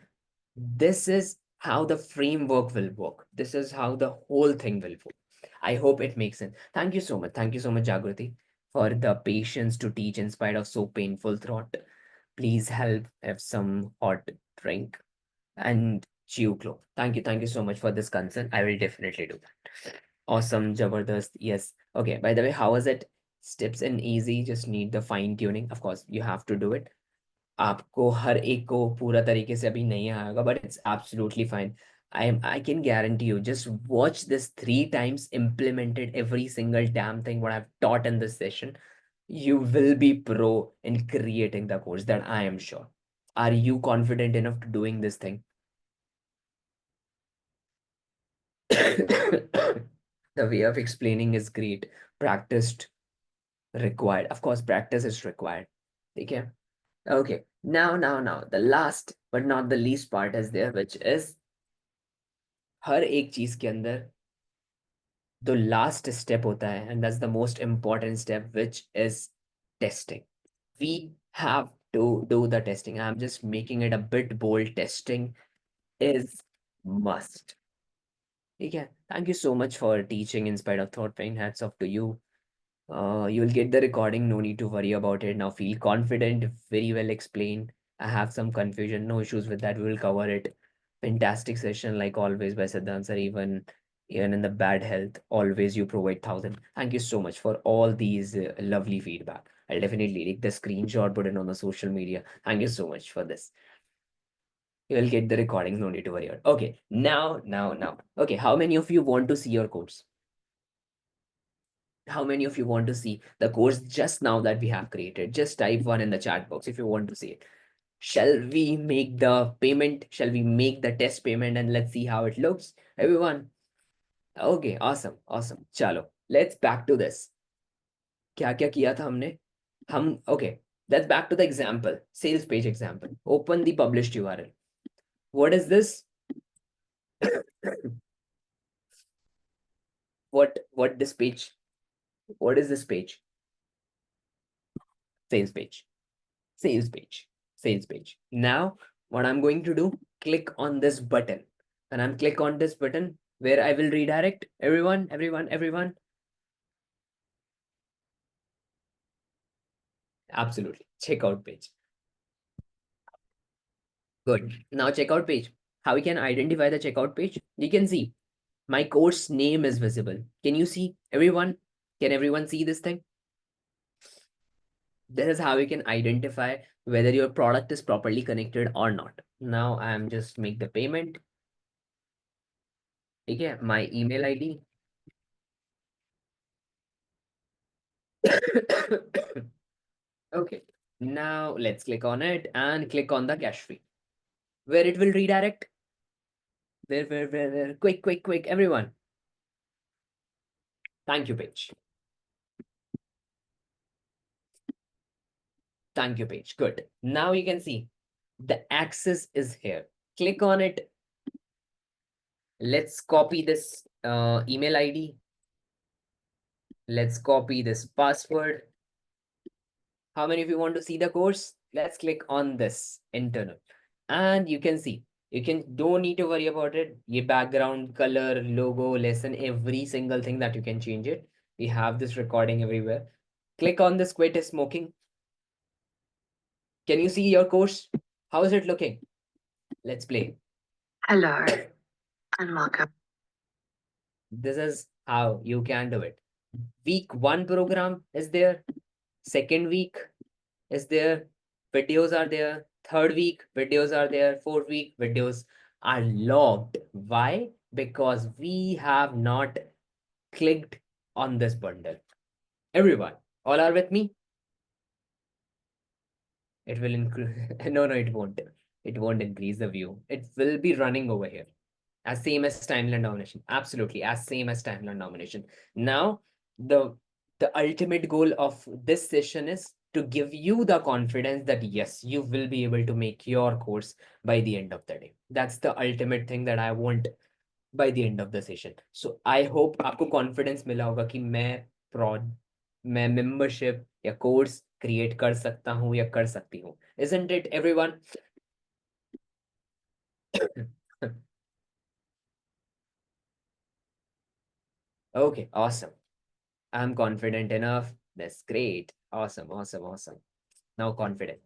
Speaker 1: this is how the framework will work. This is how the whole thing will work. I hope it makes sense. Thank you so much. Thank you so much, Jagrati, for the patience to teach in spite of so painful thought. Please help have some hot drink and chew clo. Thank you. Thank you so much for this concern. I will definitely do that. Awesome, Jabardast. Yes. Okay. By the way, how was it? Steps and easy. Just need the fine tuning. Of course, you have to do it. आपको हर एक को पूरा तरीके से अभी नहीं आएगा, but it's absolutely fine. I can guarantee you, just watch this 3 times, implemented every single damn thing what I've taught in this session. You will be pro in creating the course, that I am sure. Are you confident enough to doing this thing? The way of explaining is great. Practiced required. Of course, practice is required. Okay. Okay, now, the last but not the least part is there, which is हर एक चीज के अंदर the last step होता है, and that's the most important step, which is testing. We have to do the testing. I'm just making it a bit bold. Testing is must. ठीक है. Thank you so much for teaching in spite of thought pain. Hats off to you. You'll get the recording, no need to worry about it. Now feel confident, very well explained. I have some confusion, no issues with that. We will cover it. Fantastic session, like always, by Siddhant sir. Even in the bad health, always you provide 1,000. Thank you so much for all these lovely feedback. I'll definitely take the screenshot, put it on the social media. Thank you so much for this. You will get the recording, no need to worry about. Okay, now. Okay, how many of you want to see your course? How many of you want to see the course just now that we have created? Just type one in the chat box if you want to see it. Shall we make the payment? Shall we make the test payment and let's see how it looks? Everyone. Okay, awesome. Chalo, let's back to this. क्या क्या किया था हमने? Okay, let's back to the example. Sales page example. Open the published URL. What is this? What this page? What is this page? Sales page. Sales page. Now, what I'm going to do, click on this button. And I'm click on this button where I will redirect everyone. Absolutely. Checkout page. Good. Now checkout page. How we can identify the checkout page? You can see my course name is visible. Can you see everyone? Can everyone see this thing? This is how you can identify whether your product is properly connected or not. Now I'm just make the payment. Okay, my email ID. Okay, now let's click on it and click on the cash free, where it will redirect. Where? Quick, everyone. Thank you, page. Thank you, page. Good. Now you can see the access is here. Click on it. Let's copy this email ID. Let's copy this password. How many of you want to see the course? Let's click on this internal. And you can see, don't need to worry about it. Your background, color, logo, lesson, every single thing that you can change it. We have this recording everywhere. Click on this quit smoking. Can you see your course? How is it looking? Let's play.
Speaker 2: Hello and welcome.
Speaker 1: This is how you can do it. Week one program is there. Second week is there. Videos are there. Third week, videos are there. Fourth week, videos are logged. Why? Because we have not clicked on this bundle. Everyone, all are with me? It will increase. No, no, it won't. It won't increase the view. It will be running over here. As same as timeline domination. Absolutely, as same as timeline domination. Now, the the ultimate goal of this session is to give you the confidence that yes, you will be able to make your course by the end of the day. That's the ultimate thing that I want by the end of the session. So I hope आपको confidence मिला होगा कि prod मैं membership या course create कर सकता हूँ या कर सकती हूँ. Isn't it, everyone? Okay, awesome. I'm confident enough. That's great. Awesome, awesome, awesome. Now confident.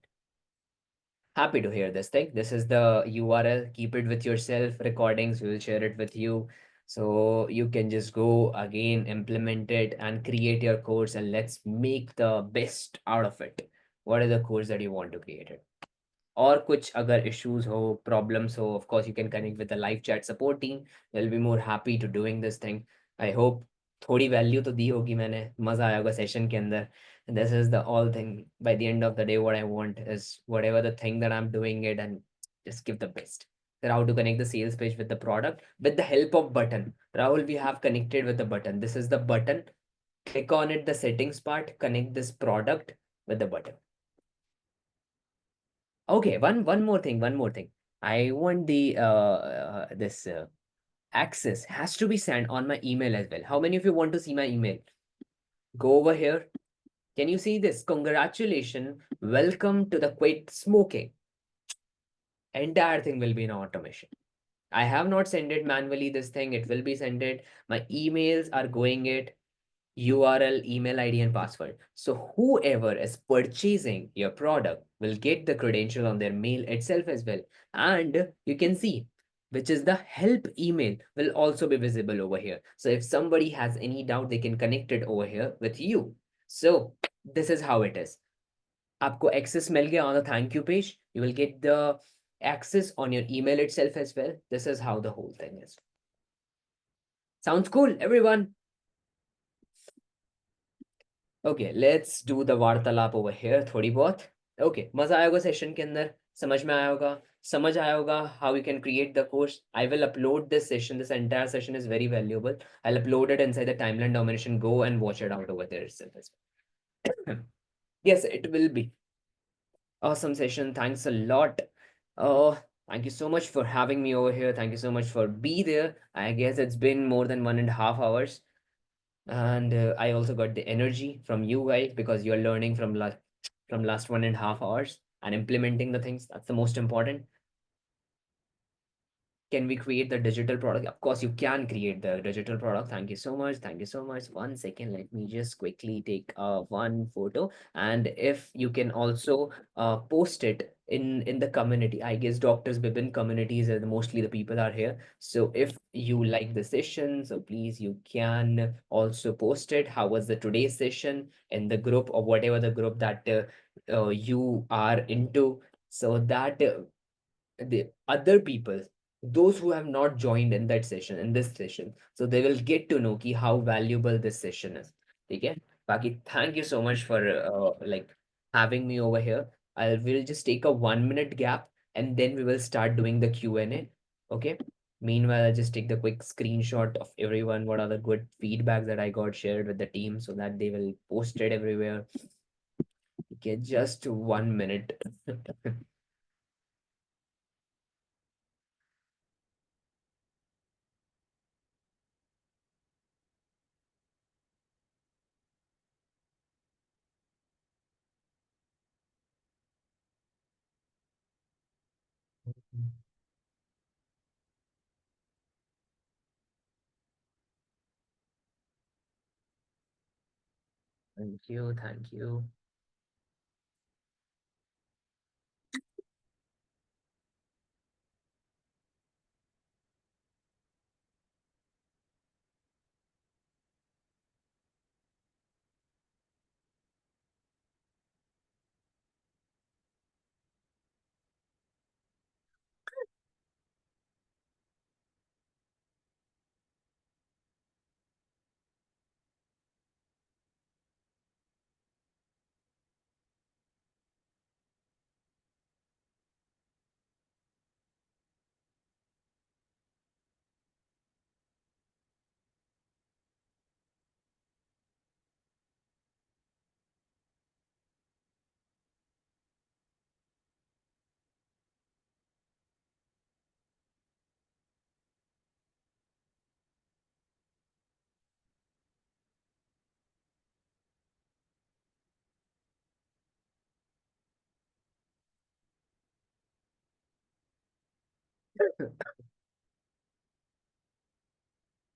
Speaker 1: Happy to hear this thing. This is the URL. Keep it with yourself. Recordings, we will share it with you. So you can just go again, implement it, and create your course, and let's make the best out of it. What is the course that you want to create it? और कुछ अगर issues हो, problems हो, of course you can connect with the live chat support team. They'll be more happy to doing this thing. I hope थोड़ी value तो दी होगी मैंने, मजा आया होगा session के अंदर. And this is the all thing. By the end of the day, what I want is whatever the thing that I'm doing it and just give the best. Then how to connect the sales page with the product with the help of button. Rahul, we have connected with the button. This is the button. Click on it, the settings part, connect this product with the button. Okay, one more thing. I want the this access has to be sent on my email as well. How many of you want to see my email? Go over here. Can you see this? Congratulations. Welcome to the Quit Smoking. Entire thing will be in automation. I have not sent it manually, this thing. It will be sent it. My emails are going it. URL, email ID, and password. So whoever is purchasing your product will get the credential on their mail itself as well. And you can see which is the help email will also be visible over here. So if somebody has any doubt, they can connect it over here with you. So this is how it is. आपको access मिल गया on the thank you page. You will get the access on your email itself as well. This is how the whole thing is. Sounds cool, everyone? Okay let's do the वार्तालाप over here थोड़ी बहुत. Okay मजा आया होगा session के अंदर. समझ में आया होगा. समझ आया होगा how you can create the course. I will upload this session. This entire session is very valuable. I will upload it inside the timeline domination. Go and watch it out over there itself as well. Yes, it will be awesome session. Thanks a lot. Oh, thank you so much for having me over here. Thank you so much for be there. I guess it's been more than 1.5 hours. And I also got the energy from you guys because you're learning from last 1.5 hours and implementing the things. That's the most important. Can we create the digital product? Of course, you can create the digital product. Thank you so much. Thank you so much. 1 second. Let me just quickly take one photo. And if you can also post it in the community. I guess Doctors Bibin communities are mostly the people are here. So if you like the session, so please you can also post it. How was the today's session in the group or whatever the group that you are into, so that the other people, those who have not joined in that session, in this session, so they will get to know ki how valuable this session is. Okay, Baki, thank you so much for like having me over here. I will just take a 1 minute gap and then we will start doing the Q&A. Okay, meanwhile I'll just take the quick screenshot of everyone, what are the good feedbacks that I got shared with the team so that they will post it everywhere. Okay, just 1 minute. Thank you, thank you.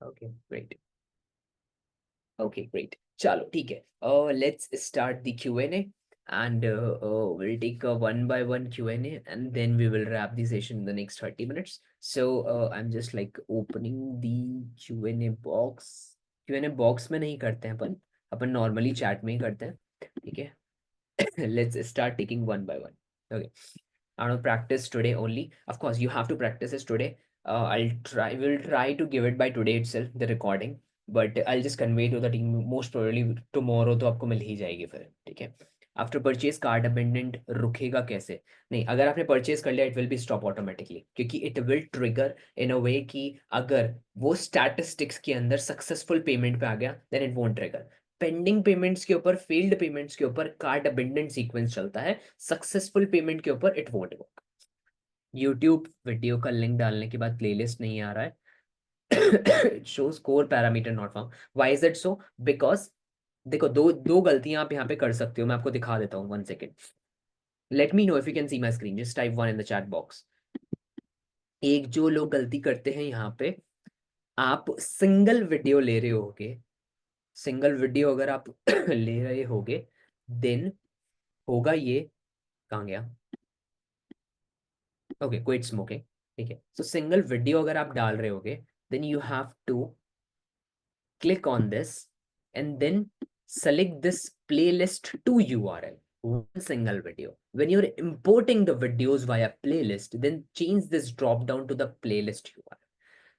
Speaker 1: Okay, great. Okay, great. चलो ठीक है. Let's start the Q&A and we'll take a one by one Q&A and then we will wrap the session in the next 30 minutes. So I'm just like opening the Q&A box. Q&A box में नहीं करते हैं अपन normally chat में ही करते हैं. ठीक है. Let's start taking one by one. Okay. I don't practice today only. Of course, you have to practice this today. We'll try to give it by today itself, the recording. But I'll just convey to the team most probably tomorrow तो आपको मिल ही जाएगी फिर. ठीक है. After purchase card abundant रुकेगा कैसे? नहीं, अगर आपने परचेज कर लिया it will be stop automatically, क्योंकि it will trigger in a way कि अगर वो स्टैटिस्टिक्स के अंदर सक्सेसफुल पेमेंट पे आ गया then it won't trigger. Pending payments के ऊपर, फेल्ड पेमेंट्स के ऊपर कार्ड अबेंडेंट सीक्वेंस चलता है. सक्सेसफुल पेमेंट के ऊपर it won't work. YouTube video का लिंक डालने के बाद प्लेलिस्ट नहीं आ रहा है. It shows core parameter not found. Why is it so? Because देखो, दो दो गलतियां आप यहाँ पे कर सकते हो. मैं आपको दिखा देता हूँ. 1 second. Let me know if you can C my screen. Just type 1 in the chat box. एक जो लोग गलती करते हैं यहाँ पे, आप सिंगल वीडियो ले रहे होगे. सिंगल वीडियो अगर आप ले रहे होगे देन होगा ये. कहाँ गया? Okay, quit smoking. ठीक है. सो सिंगल वीडियो अगर आप डाल रहे होगे then you have to click on this and then select this playlist to URL. One single video. When you're importing the videos via playlist, then change this drop down to the playlist URL.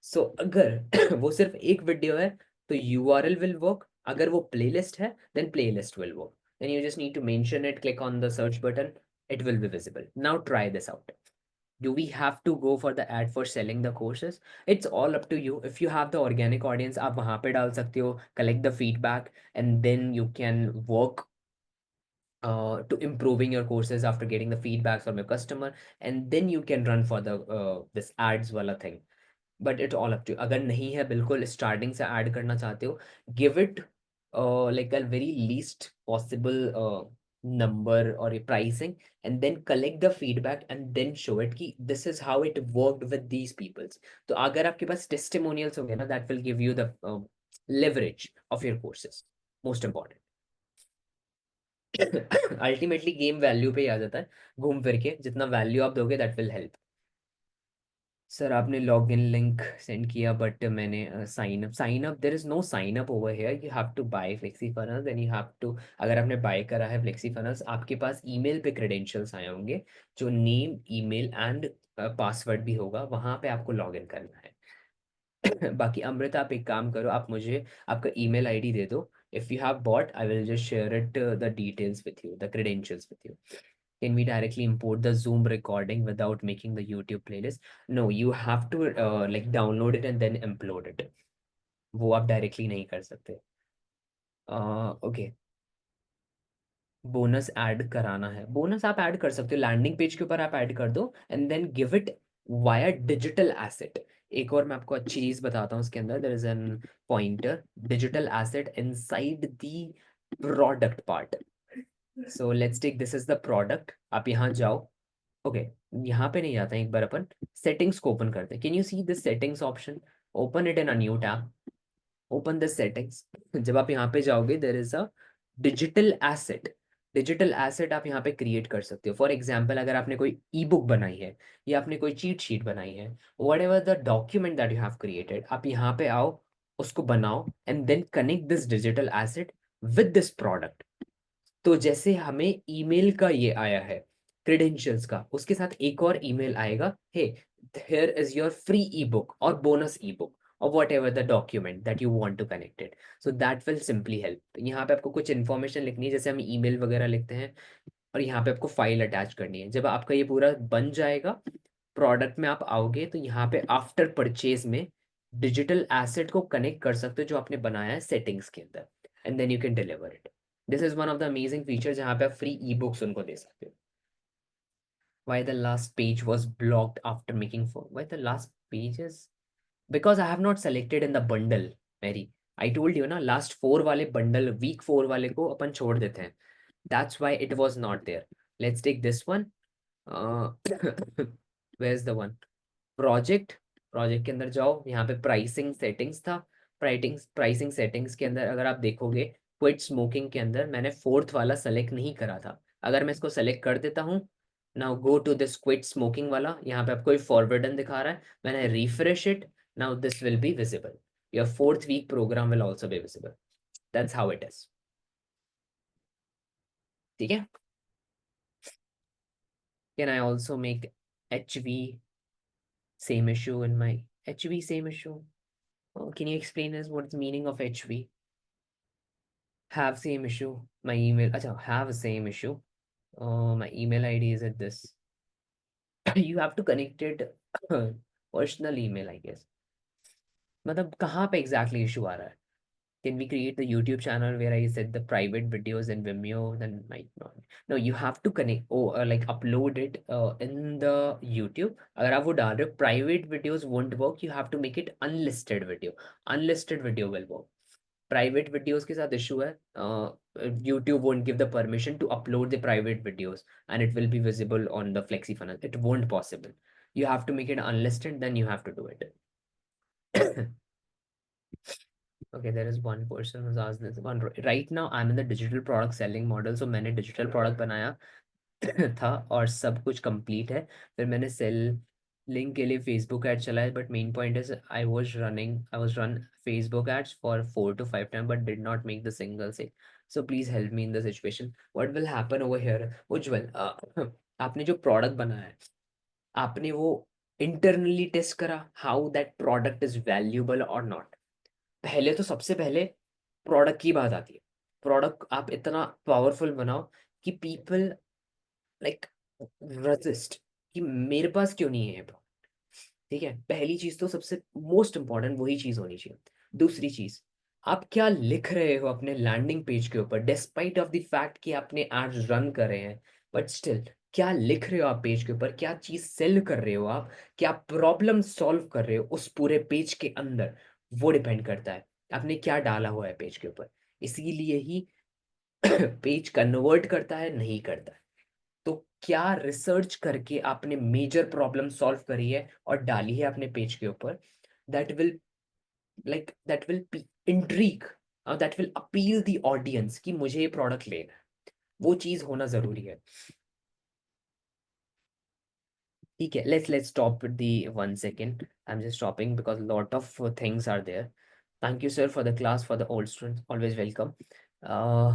Speaker 1: So अगर वो सिर्फ एक video है तो URL will work. अगर वो playlist है then playlist will work. Then you just need to mention it, click on the search button, it will be visible. Now try this out. Do we have to go for the ad for selling the courses? It's all up to you. If you have the organic audience, आप वहाँ पे डाल सकते हो, collect the feedback, and then you can work to improving your courses after getting the feedback from your customer, and then you can run for the this ads वाला thing. But it's all up to you. अगर नहीं है बिल्कुल starting से add करना चाहते हो, give it like a very least possible number or a pricing, and then collect the feedback and then show it कि this is how it worked with these peoples. तो अगर आपके पास testimonials हो गए ना, that will give you the leverage of your courses. Most important. Ultimately game value पे ही आ जाता है घूम फिर के. जितना वैल्यू आप दोगे that will help. सर आपने लॉगिन लिंक सेंड किया बट मैंने sign up there is no sign up over here. You have to buy Flexi Funnels. Then you have to, अगर आपने बाय करा है फ्लेक्सी फनल्स, आपके पास ईमेल पे credentials आए होंगे जो नेम, ईमेल एंड पासवर्ड भी होगा. वहां पे आपको लॉगिन करना है. बाकी अमृत आप एक काम करो, आप मुझे आपका ईमेल आईडी दे दो. If you have bought I will just share it the details with you, the credentials with you. Can we directly import the Zoom recording without making the YouTube playlist? No, you have to like download it and then upload it. वो आप directly नहीं कर सकते. Okay. Bonus add कराना है. Bonus आप add कर सकते हो, लैंडिंग पेज के ऊपर आप ऐड कर दो and then give it via digital asset. एक और मैं आपको अच्छी चीज बताता हूँ इसके अंदर. There is an pointer digital asset inside the product part. So let's take this is the product. आप यहाँ जाओ. ओके, यहाँ पे नहीं जाते हैं. एक बार अपन सेटिंग्स को ओपन करते हैं. Can you see this settings option? Open it in a new tab. Open the settings. जब आप यहाँ पे जाओगे there is a digital asset. Digital asset आप यहाँ पे क्रिएट कर सकते हो. फॉर एग्जाम्पल, अगर आपने कोई ई बुक बनाई है या आपने कोई चीट शीट बनाई है, whatever the document that you have created, आप यहाँ पे आओ, उसको बनाओ and then connect this digital asset with this product. तो जैसे हमें ईमेल का ये आया है क्रेडेंशियल्स का, उसके साथ एक और ईमेल आएगा, hey here is your free ebook और बोनस ई बुक और whatever the document that you want to connect it. So that will simply help. यहाँ पे आपको कुछ इन्फॉर्मेशन लिखनी है जैसे हम ईमेल वगैरह लिखते हैं, और यहाँ पे आपको फाइल अटैच करनी है. जब आपका ये पूरा बन जाएगा, प्रोडक्ट में आप आओगे तो यहाँ पे आफ्टर परचेज में डिजिटल एसेट को कनेक्ट कर सकते हो जो आपने बनाया है सेटिंग्स के अंदर, and then you can deliver it. This is one of the amazing feature जहाँ पे आप फ्री ई बुक्स उनको दे सकते हो. Why the last page was blocked after making phone? Why the last pages? Because I have not selected in the bundle, Mary. I told you ना, last 4 वाले bundle, week 4 वाले को अपन छोड़ देते हैं. That's why it was not there. Let's take this one. Uh, where's the one? Project, project के अंदर जाओ, यहाँ पे प्राइसिंग सेटिंग्स था। प्राइसिंग सेटिंग्स के अंदर अगर आप देखोगे, क्विट स्मोकिंग के अंदर मैंने फोर्थ वाला सेलेक्ट नहीं करा था। अगर मैं इसको सेलेक्ट कर देता हूँ, now go to this quit smoking वाला, यहाँ पे आपको फॉरवर्डन दिखा रहा है, मैंने refresh it, now this will be visible, your fourth week program will also be visible. That's how it is. ठीक है। Can I also make HV same issue in my HV same issue? Oh, can you explain us what's the meaning of HV? Have same issue. My email. Acha, have same issue. My email ID is at this. You have to connect it personal email, I guess. मतलब कहाँ पे exactly issue आ रहा है? Can we create the YouTube channel where I set the private videos in Vimeo? Then might not. No, you have to connect. Oh, like upload it in the YouTube. अगर आप वो डाल रहे हो, private videos won't work. You have to make it unlisted video. Unlisted video will work. Private videos के साथ issue है. YouTube won't give the permission to upload the private videos, and it will be visible on the Flexi funnel. It won't possible. You have to make it unlisted. Then you have to do it. Okay, there is one person who's asked this one. Right now, I'm in the digital product selling model. So मैंने digital product बनाया था और सब कुछ complete है। फिर मैंने cell link के लिए Facebook ad चलाया, but main point is I was run Facebook ads for 4 to 5 times, but did not make the single sale. So please help me in the situation. What will happen over here? उज्जवल, आपने जो product बनाया है, आपने वो internally test करा how that product is valuable or not? पहले तो सबसे पहले प्रोडक्ट की बात आती है। प्रोडक्ट आप इतना पावरफुल बनाओ कि पीपल लाइक रजिस्ट कि मेरे पास क्यों नहीं है ये product। ठीक है, पहली चीज तो सबसे मोस्ट इंपॉर्टेंट वही चीज होनी चाहिए। दूसरी चीज, आप क्या लिख रहे हो अपने लैंडिंग पेज के ऊपर, डिस्पाइट ऑफ द फैक्ट कि आपने एड्स रन कर रहे हैं, बट स्टिल क्या लिख रहे हो आप पेज के ऊपर, क्या चीज सेल कर रहे हो आप, क्या प्रॉब्लम सॉल्व कर रहे हो उस पूरे पेज के अंदर, वो डिपेंड करता है आपने क्या डाला हुआ है पेज के ऊपर। इसीलिए ही पेज कन्वर्ट करता है, नहीं करता है। तो क्या रिसर्च करके आपने मेजर प्रॉब्लम सॉल्व करी है और डाली है अपने पेज के ऊपर, that will that will intrigue, that will appeal the audience कि मुझे ये प्रोडक्ट लेना है। वो चीज होना जरूरी है। ठीक है, let's stop with the 1 second. I'm just stopping because lot of things are there. Thank you sir for the class, for the old students, always welcome. uh,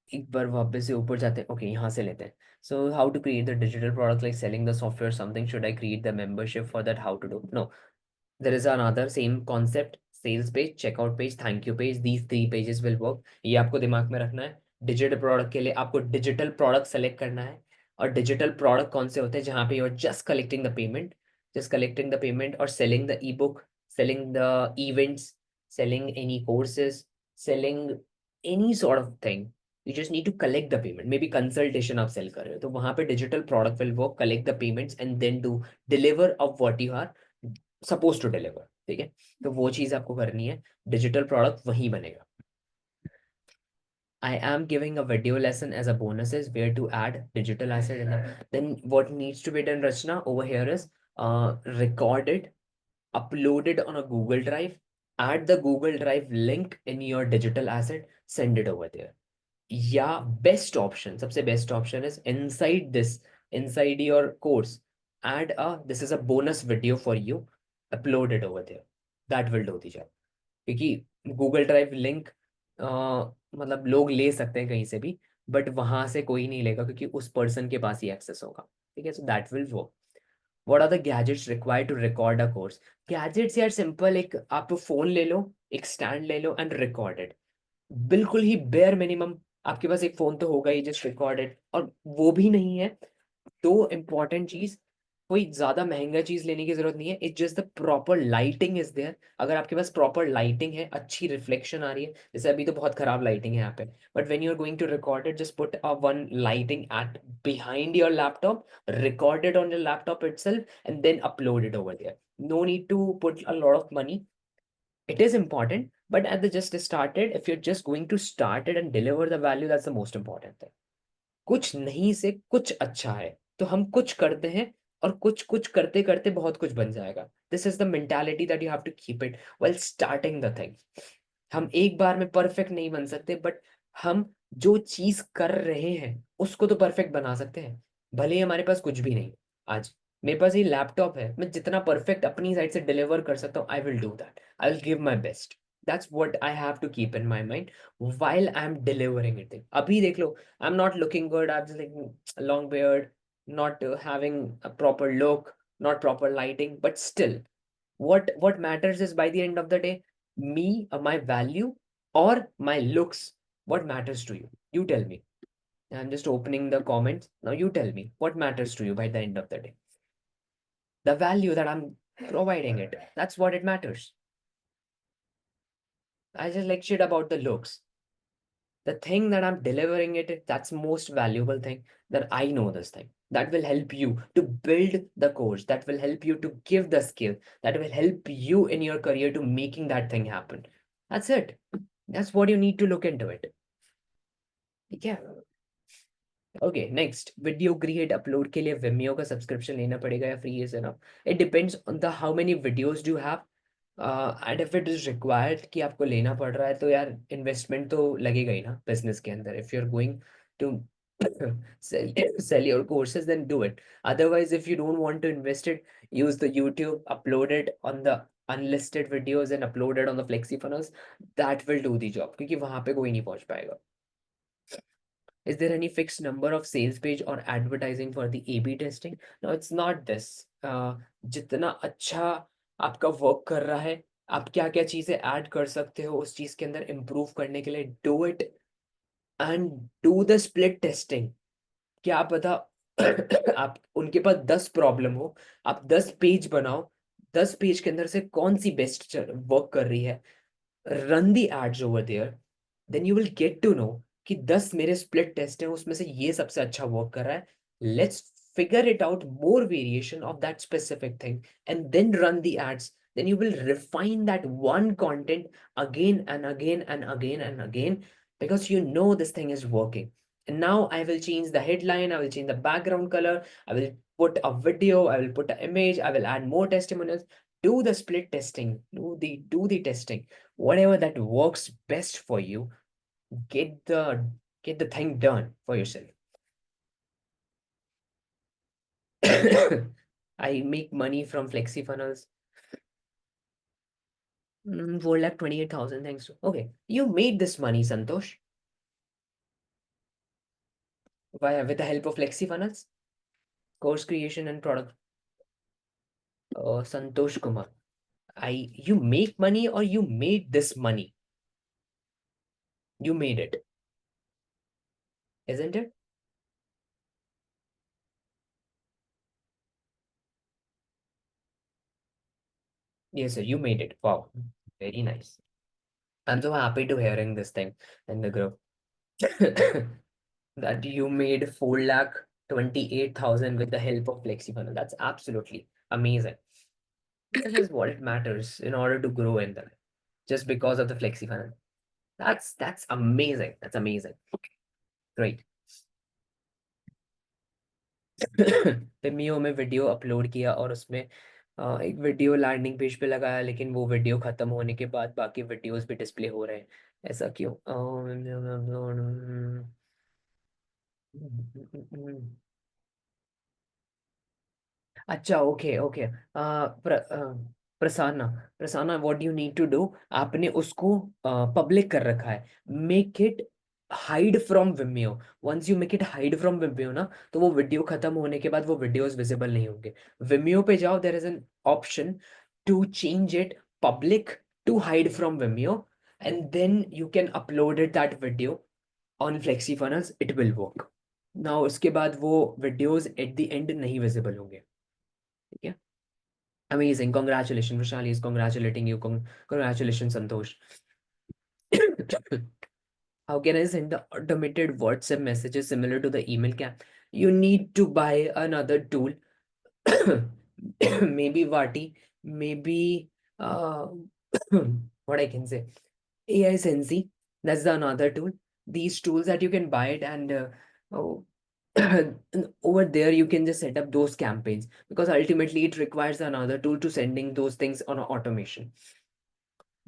Speaker 1: एक बार वापस से ऊपर जाते हैं। ओके, यहाँ से लेते हैं। So how to create the digital product like selling the software something, should I create the membership for that, how to do? No, there is another same concept, sales page, checkout page, thank you page, these 3 pages will work। ये आपको दिमाग में रखना है। Digital product के लिए आपको digital product select करना है। और डिजिटल प्रोडक्ट कौन से होते हैं? जहाँ पे you are just collecting the payment, just collecting the payment और selling the ebook, selling the events, selling any courses, selling any sort of thing. You just need to collect the payment. Maybe consultation आप sell कर रहे हो, तो वहां पे digital product will work, collect the payments and then do deliver of what you are suppose to deliver. ठीक है, तो वो चीज आपको करनी है, डिजिटल प्रोडक्ट वही बनेगा। I am giving a video lesson as a bonuses where to add digital asset in the, then what needs to be done, Rachna, over here is record it, upload it on a Google Drive, add the Google Drive link in your digital asset, send it over there. या best option, सबसे best option is inside this, inside your course, add a this is a bonus video for you, upload it over there, that will do the job। क्योंकि Google drive link मतलब लोग ले सकते हैं कहीं से भी, बट वहां से कोई नहीं लेगा क्योंकि उस पर्सन के पास ही एक्सेस होगा। ठीक है, so that will work. What are the gadgets required to record a course? Gadgets यार सिंपल, एक आप फोन ले लो, एक स्टैंड ले लो एंड रिकॉर्ड इट। बिल्कुल ही बेयर मिनिमम, आपके पास एक फोन तो होगा ही, जस्ट रिकॉर्डेड। और वो भी नहीं है तो इम्पोर्टेंट चीज, कोई ज्यादा महंगा चीज लेने की जरूरत नहीं है, it's just the proper lighting is there. अगर आपके पास प्रॉपर लाइटिंग है, अच्छी रिफ्लेक्शन आ रही है, जैसे अभी तो बहुत खराब लाइटिंग है यहाँ पे, but when you are going to record it, just put a one lighting at behind your laptop, record it on your laptop itself and then upload it over there. No need to put a lot of money, it is important, but at the just started, if you're just going to start it and deliver the value, that's the most important thing। कुछ नहीं से कुछ अच्छा है, तो हम कुछ करते हैं और कुछ कुछ करते करते बहुत कुछ बन जाएगा. This is the mentality that you have to keep it while starting the thing. हम एक बार में परफेक्ट नहीं बन सकते, बट हम जो चीज कर रहे हैं उसको तो परफेक्ट बना सकते हैं. भले ही हमारे पास कुछ भी नहीं. आज मेरे पास ये लैपटॉप है, मैं जितना परफेक्ट अपनी साइड से डिलीवर कर सकता हूँ, I will do that. I will give my best. That's what I have to keep in my mind while I'm delivering it. अभी देख लो, I'm not looking good. I'm just like long beard, not having a proper look, not proper lighting, but still, what matters is by the end of the day, me, my value, or my looks. What matters to you? You tell me. I'm just opening the comments now. You tell me what matters to you by the end of the day. The value that I'm providing it. That's what it matters. I just like shit about the looks. The thing that I'm delivering it, that's most valuable thing, that I know this thing. That will help you to build the course, that will help you to give the skill, that will help you in your career to making that thing happen. That's it. That's what you need to look into it. Yeah. Okay, next, video create upload के लिए Vimeo का subscription लेना पड़ेगा या free is enough? It depends on the how many videos do you have. And if it is required कि आपको लेना पड़ रहा है, तो यार investment तो लगेगा ही ना business के अंदर. If you're going to sell your courses, then do it. Otherwise, if you don't want to invest it, use the YouTube, upload it on the unlisted videos and upload it on the FlexiFunnels. That will do the job, क्योंकि वहां पे कोई नहीं पहुंच पाएगा. Is there any fixed number of sales page or advertising for the A/B testing? No, it's not this. जितना अच्छा आपका वर्क कर रहा है, आप क्या क्या चीजें ऐड कर सकते हो उस चीज के अंदर इम्प्रूव करने के लिए, do it and do the split testing. क्या पता आप उनके पास 10 प्रॉब्लम हो, आप 10 पेज बनाओ, 10 पेज के अंदर से कौन सी बेस्ट वर्क कर रही है, run the ads over there, then you will get to know कि 10 मेरे split test हैं, उसमें से ये सबसे अच्छा work कर रहा है. Let's figure it out, more variation of that specific thing, and then run the ads. Then you will refine that one content again and again and again and again, because you know this thing is working. And now I will change the headline, I will change the background color, I will put a video, I will put an image, I will add more testimonials. Do the split testing, do the testing, whatever that works best for you. Get the thing done for yourself. I make money from FlexiFunnels. 4,28,000, thanks to. Okay, you made this money, Santosh. Why? With the help of FlexiFunnels, course creation and product. Santosh Kumar. You make money or you made this money? You made it, isn't it? Yes, sir. You made it. Wow, very nice. I'm so happy to hearing this thing in the group. That you made 4,28,000 with the help of FlexiFunnel. That's absolutely amazing. This is what it matters in order to grow in that. Just because of the FlexiFunnel. That's amazing. That's amazing. Great. Vimeo में video upload किया और उसमें एक video landing page पे लगाया, लेकिन वो video खत्म होने के बाद बाकी वीडियोस भी डिस्प्ले हो रहे हैं. ऐसा क्यों? अच्छा, okay okay. Prasanna, Prasanna, what you need to do, आपने उसको पब्लिक कर रखा है. Make it hide from Vimeo. Once you make it hide from Vimeo ना, तो वो वीडियो खत्म होने के बाद वो वीडियोस विजिबल नहीं होंगे. विमियो पे जाओ, there is an option to change it public to hide from Vimeo, and then you can upload it that video on Flexi Funnels. It will work. ना उसके बाद वो वीडियोस एट द एंड नहीं visible होंगे. ठीक है. Amazing. Congratulations. Vishali is congratulating you. Congratulations, Santosh. How can I send the automated WhatsApp messages similar to the email cam? You need to buy another tool. Maybe Vati, maybe what I can say, AI Sensei. That's the another tool. These tools that you can buy it, and oh, over there you can just set up those campaigns, because ultimately it requires another tool to sending those things on automation.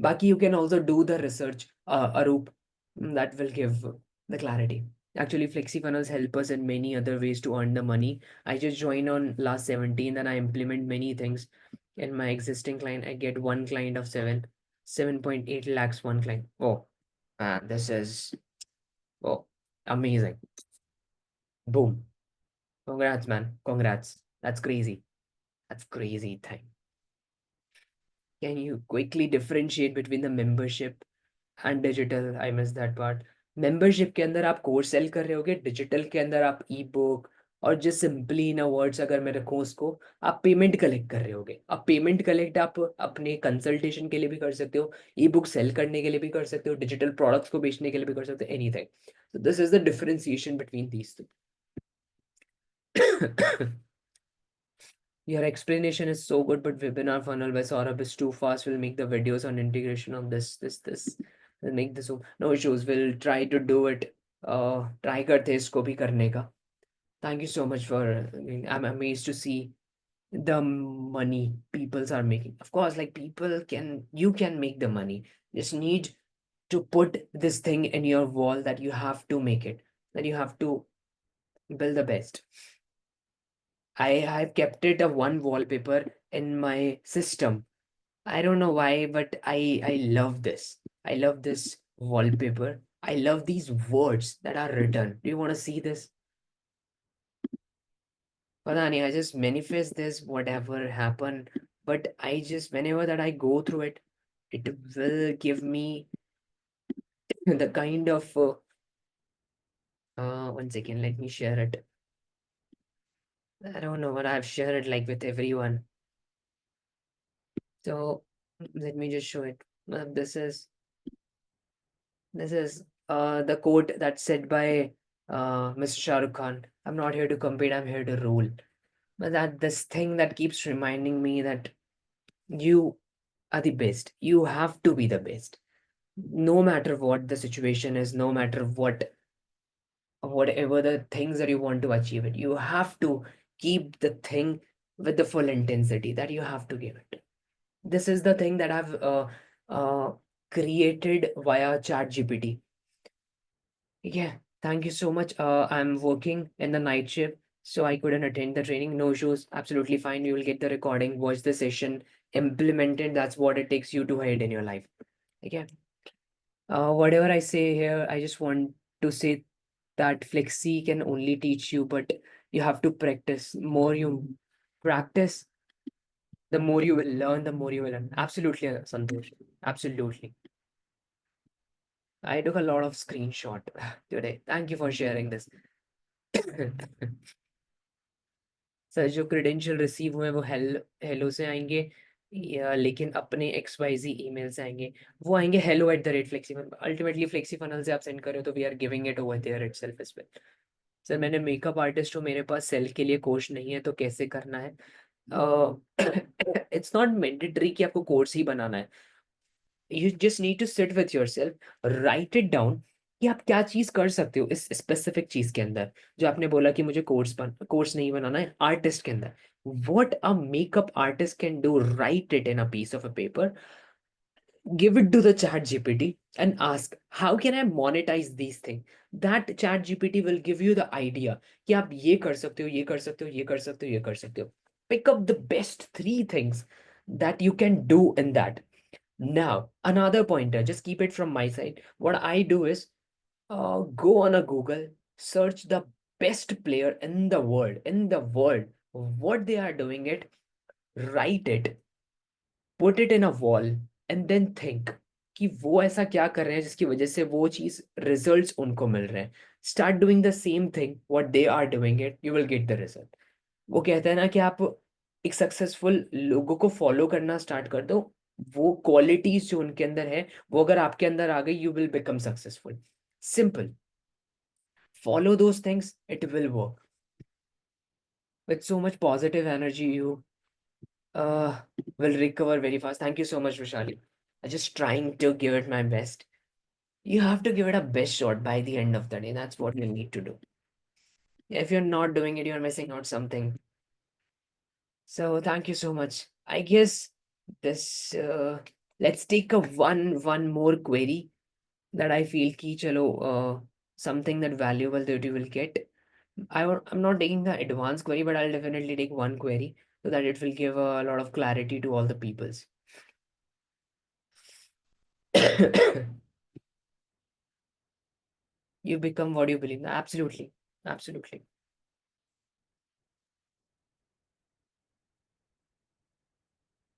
Speaker 1: Baki, you can also do the research, Arup, that will give the clarity. Actually, FlexiFunnels help us in many other ways to earn the money. I just joined on last 17 and I implement many things. In my existing client, I get one client of 7.8 lakhs, one client. Oh, man, this is, oh, amazing. Boom. Congrats, man. Congrats. That's crazy. That's crazy thing. Can you quickly differentiate between the membership and digital? I miss that part. Membership के अंदर आप course cell कर रहे होगे, digital के अंदर आप ई book, और जस्ट सिंपली इन वर्ड्स अगर मैं रखूँ उसको, आप पेमेंट कलेक्ट कर रहे होगे. अब पेमेंट कलेक्ट आप अपने कंसल्टेशन के लिए भी कर सकते हो, ई बुक सेल करने के लिए भी कर सकते हो, डिजिटल प्रोडक्ट्स को बेचने के लिए भी कर सकते हो, anything. So this is the differentiation between these two. Your explanation is so good, but webinar funnel by Saurabh is too fast. We'll make the videos on integration of this. We'll make this. No issues. We'll try to do it. Try करते हैं इसको भी करने का. Thank you so much for. I mean, I'm amazed to see the money peoples are making. Of course, like you can make the money. Just need to put this thing in your wall that you have to make it. That you have to build the best. I've kept it a one wallpaper in my system. I don't know why, but I love this. I love this wallpaper. I love these words that are written. Do you want to see this? पता नहीं, I just manifest this whatever happened, but I just whenever that I go through it, it will give me the kind of 1 second, let me share it. I don't know, but I've shared it like with everyone. So let me just show it. This is the quote that's said by Mr. Shah Rukh Khan. I'm not here to compete, I'm here to rule. But that this thing that keeps reminding me that you are the best. You have to be the best. No matter what the situation is, no matter whatever the things that you want to achieve it, you have to keep the thing with the full intensity that you have to give it. This is the thing that I've uh, created via ChatGPT. Yeah, thank you so much. I'm working in the night shift, so I couldn't attend the training. No issues, absolutely fine. You will get the recording, watch the session, implement it. That's what it takes you to ahead in your life. Okay. Whatever I say here, I just want to say that Flexi can only teach you, but you have to practice. More you practice, the more you will learn, the more you will learn. Absolutely, Santosh. Absolutely. I took a lot of screenshot today. Thank you for sharing this. Sir जो credential receive हुए वो hello से आएंगे, या लेकिन अपने XYZ email से आएंगे. वो आएंगे hello@flexifun. अल्टीमेटली फ्लेक्सी फनल से आप सेंड करो तो we are giving it over there itself as well. Sir मैंने मेकअप आर्टिस्ट हूँ, मेरे पास सेल के लिए कोर्स नहीं है, तो कैसे करना है? इट्स नॉट मैंडेटरी कि आपको कोर्स ही बनाना है. You just need to sit with yourself, write it down कि आप क्या चीज कर सकते हो इस स्पेसिफिक चीज के अंदर. जो आपने बोला कि मुझे कोर्स नहीं बनाना है आर्टिस्ट के अंदर, what a makeup artist can do, write it in a piece of a paper, give it to the chat GPT and ask how can I monetize these things. That chat GPT will give you the idea कि आप ये कर सकते हो, ये कर सकते हो, ये कर सकते हो, ये कर सकते हो. Pick up the best 3 things that you can do in that. Now another pointer, just keep it from my side. What I do is go on a Google, search the best player in the world, what they are doing it, write it, put it in a wall, and then think कि वो ऐसा क्या कर रहे हैं जिसकी वजह से वो चीज रिजल्ट्स उनको मिल रहे हैं. Start doing the same thing what they are doing it, you will get the result. वो कहते हैं ना कि आप एक सक्सेसफुल लोगों को फॉलो करना स्टार्ट कर दो, वो क्वालिटीज जो उनके अंदर है वो अगर आपके अंदर आ गई, you will become successful. Simple. Follow those things, it will work. With so much positive energy, you uh, will recover very fast. Thank you so much, Vishali. I'm just trying to give it my best. You have to give it a best shot by the end of the day. That's what you need to do. If you're not doing it, you're missing out something. So thank you so much. I guess this let's take a one more query that I feel ki chalo something that valuable that you will get. I'm not taking the advanced query, but I'll definitely take one query so that it will give a lot of clarity to all the peoples. You become what you believe. Absolutely. Absolutely.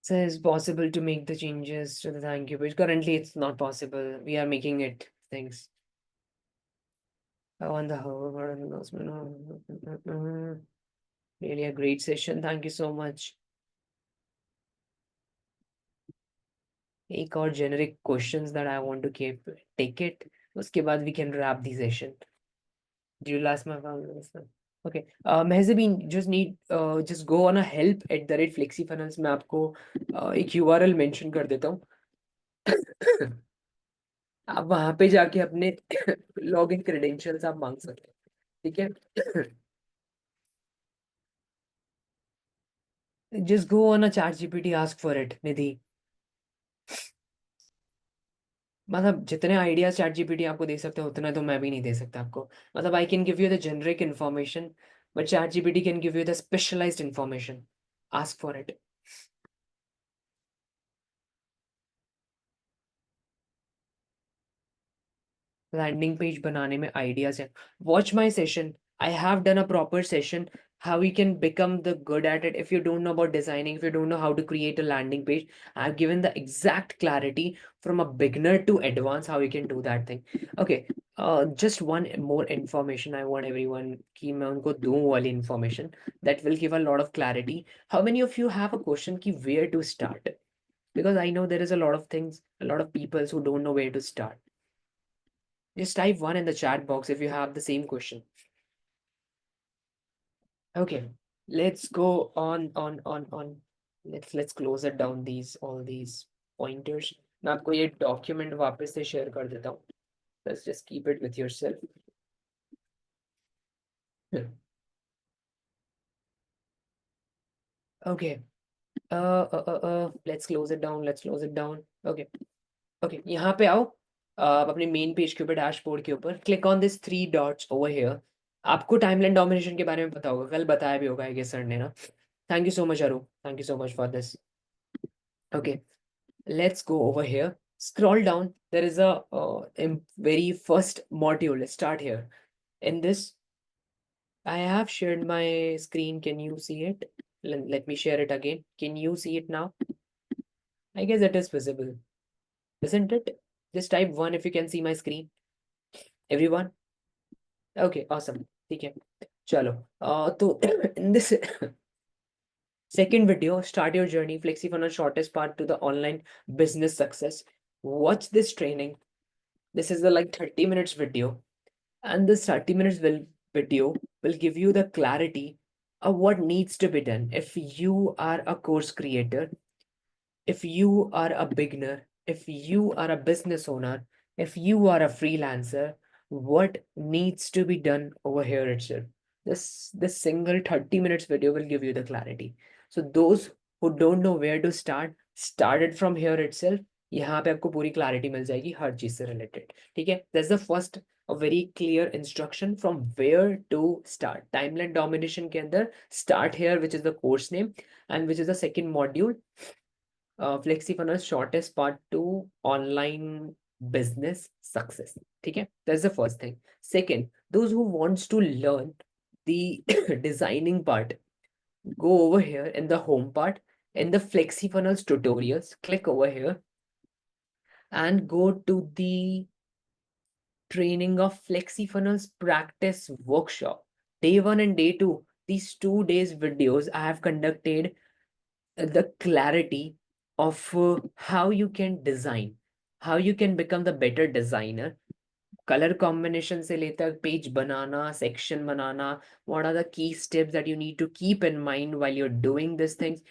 Speaker 1: So it's possible to make the changes to the thank you page. Currently, it's not possible. We are making it things. On the hover announcement. Really a great session. Thank you so much. एक और generic questions that I want to keep take it. उसके बाद we can wrap the session. Do you last my family? Okay. Mehzabeen, just go on a help@flexifunnels में आपको एक URL mention कर देता हूँ. आप वहां पे जाके अपने लॉगिन क्रेडेंशियल्स आप मांग सकते हैं. ठीक है. Just go on a chat GPT, ask for it, निधि. मतलब जितने आइडियाज चैट जीपीटी आपको दे सकते हैं उतना तो मैं भी नहीं दे सकता आपको. मतलब I can give you the generic information, but chat GPT can give you the specialised information. Ask for it. Landing page बनाने में आइडियाज हैं. Watch my session. I have done a proper session how we can become the good at it. If you don't know about designing, if you don't know how to create a landing page, I've given the exact clarity from a beginner to advanced how you can do that thing. Okay. Just one more information I want everyone कि मैं उनको दूं वाली information that will give a lot of clarity. How many of you have a question कि where to start? Because I know there is a lot of things, a lot of people who don't know where to start. Just type one in the chat box if you have the same question. Okay, let's go on. Let's close it down these all these pointers. मैं आपको ये document वापस से share कर देता हूँ. Let's just keep it with yourself. Okay. Let's close it down. Let's close it down. Okay. Okay. यहाँ पे आओ. आप अपने main page के ऊपर dashboard के ऊपर click on this three dots over here. आपको timeline domination के बारे में पता होगा. कल बताया भी होगा I guess sir ने ना. Thank you so much, Aru. Thank you so much for this. Okay, let's go over here. Scroll down. There is a very first module. Let's start here. In this, I have shared my screen. Can you see it? Let me share it again. Can you see it now? I guess it is visible, isn't it? Just type one if you can see my screen. Everyone? Okay, awesome. ठीक है. चलो. तो in this second video, start your journey, FlexiFunnel shortest path to the online business success. Watch this training. This is the like 30 minutes video, and this 30 minutes video will give you the clarity of what needs to be done. If you are a course creator, if you are a beginner, if you are a business owner, if you are a freelancer, what needs to be done over here itself. This single 30 minutes video will give you the clarity. So those who don't know where to start it from here itself. यहाँ पे आपको पूरी clarity मिल जाएगी हर चीज से related. ठीक है? That's the first a very clear instruction from where to start. Timeline domination के अंदर start here, which is the course name, and which is the second module. FlexiFunnels shortest path to online business success. Okay, that's the first thing. Second, those who wants to learn the designing part, go over here in the home part, in the FlexiFunnels tutorials, click over here and go to the training of FlexiFunnels practice workshop. Day 1 and day 2, these 2 days videos I have conducted the clarity of how you can design, how you can become the better designer. Color combination से लेकर page banana, section banana, what are the key steps that you need to keep in mind while you're doing these things.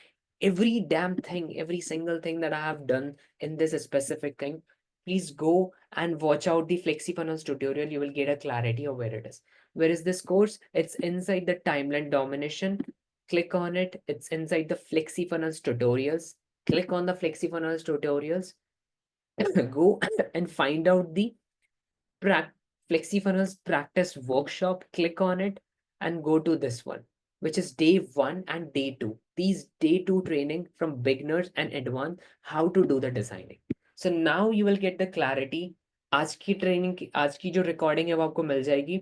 Speaker 1: Every damn thing, every single thing that I have done in this specific thing, please go and watch out the FlexiFunnels tutorial. You will get a clarity of where it is. Where is this course? It's inside the timeline domination. Click on it. It's inside the FlexiFunnels tutorials. Click on the FlexiFunnels tutorials. Go and find out the FlexiFunnels practice workshop. Click on it and go to this one, which is day 1 and day 2. These day 2 training from beginners and advanced, how to do the designing. So now you will get the clarity. आज की training आज की जो recording है वो आपको मिल जाएगी.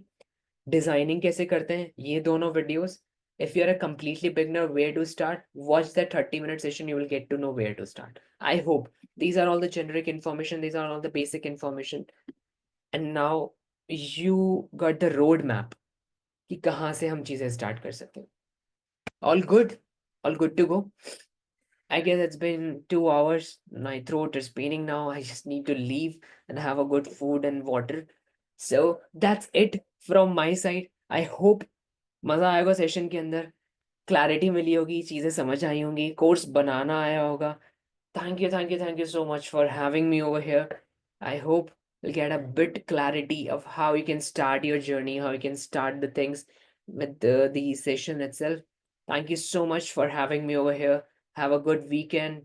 Speaker 1: Designing कैसे करते हैं ये दोनों videos. If you're a completely beginner, where to start? Watch that 30-minute session. You will get to know where to start. I hope these are all the generic information. These are all the basic information. And now you got the roadmap कि कहाँ से हम चीजें start कर सकते हैं. All good? All good to go? I guess it's been 2 hours. My throat is paining now. I just need to leave and have a good food and water. So that's it from my side. I hope मजा आएगा session के अंदर. Clarity मिली होगी, चीजें समझ आई होंगी, course बनाना आया होगा. Thank you so much for having me over here. I hope you'll get a bit clarity of how you can start your journey, how you can start the things with the session itself. Thank you so much for having me over here. Have a good weekend.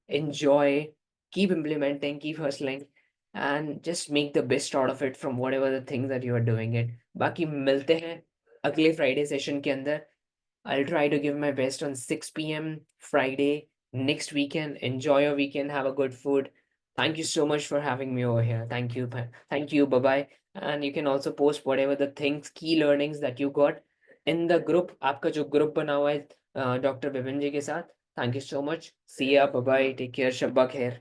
Speaker 1: Enjoy. Keep implementing, keep hustling, and just make the best out of it from whatever the things that you are doing it. बाकी मिलते हैं अगले Friday session के अंदर. I'll try to give my best on 6 p.m. Friday next weekend. Enjoy your weekend. Have a good food. Thank you so much for having me over here. Thank you. Thank you. Bye bye. And you can also post whatever the things, key learnings that you got in the group. आपका जो group बना हुआ है doctor Vipin जी के साथ. Thank you so much. See ya. Bye bye. Take care. Shabba khair.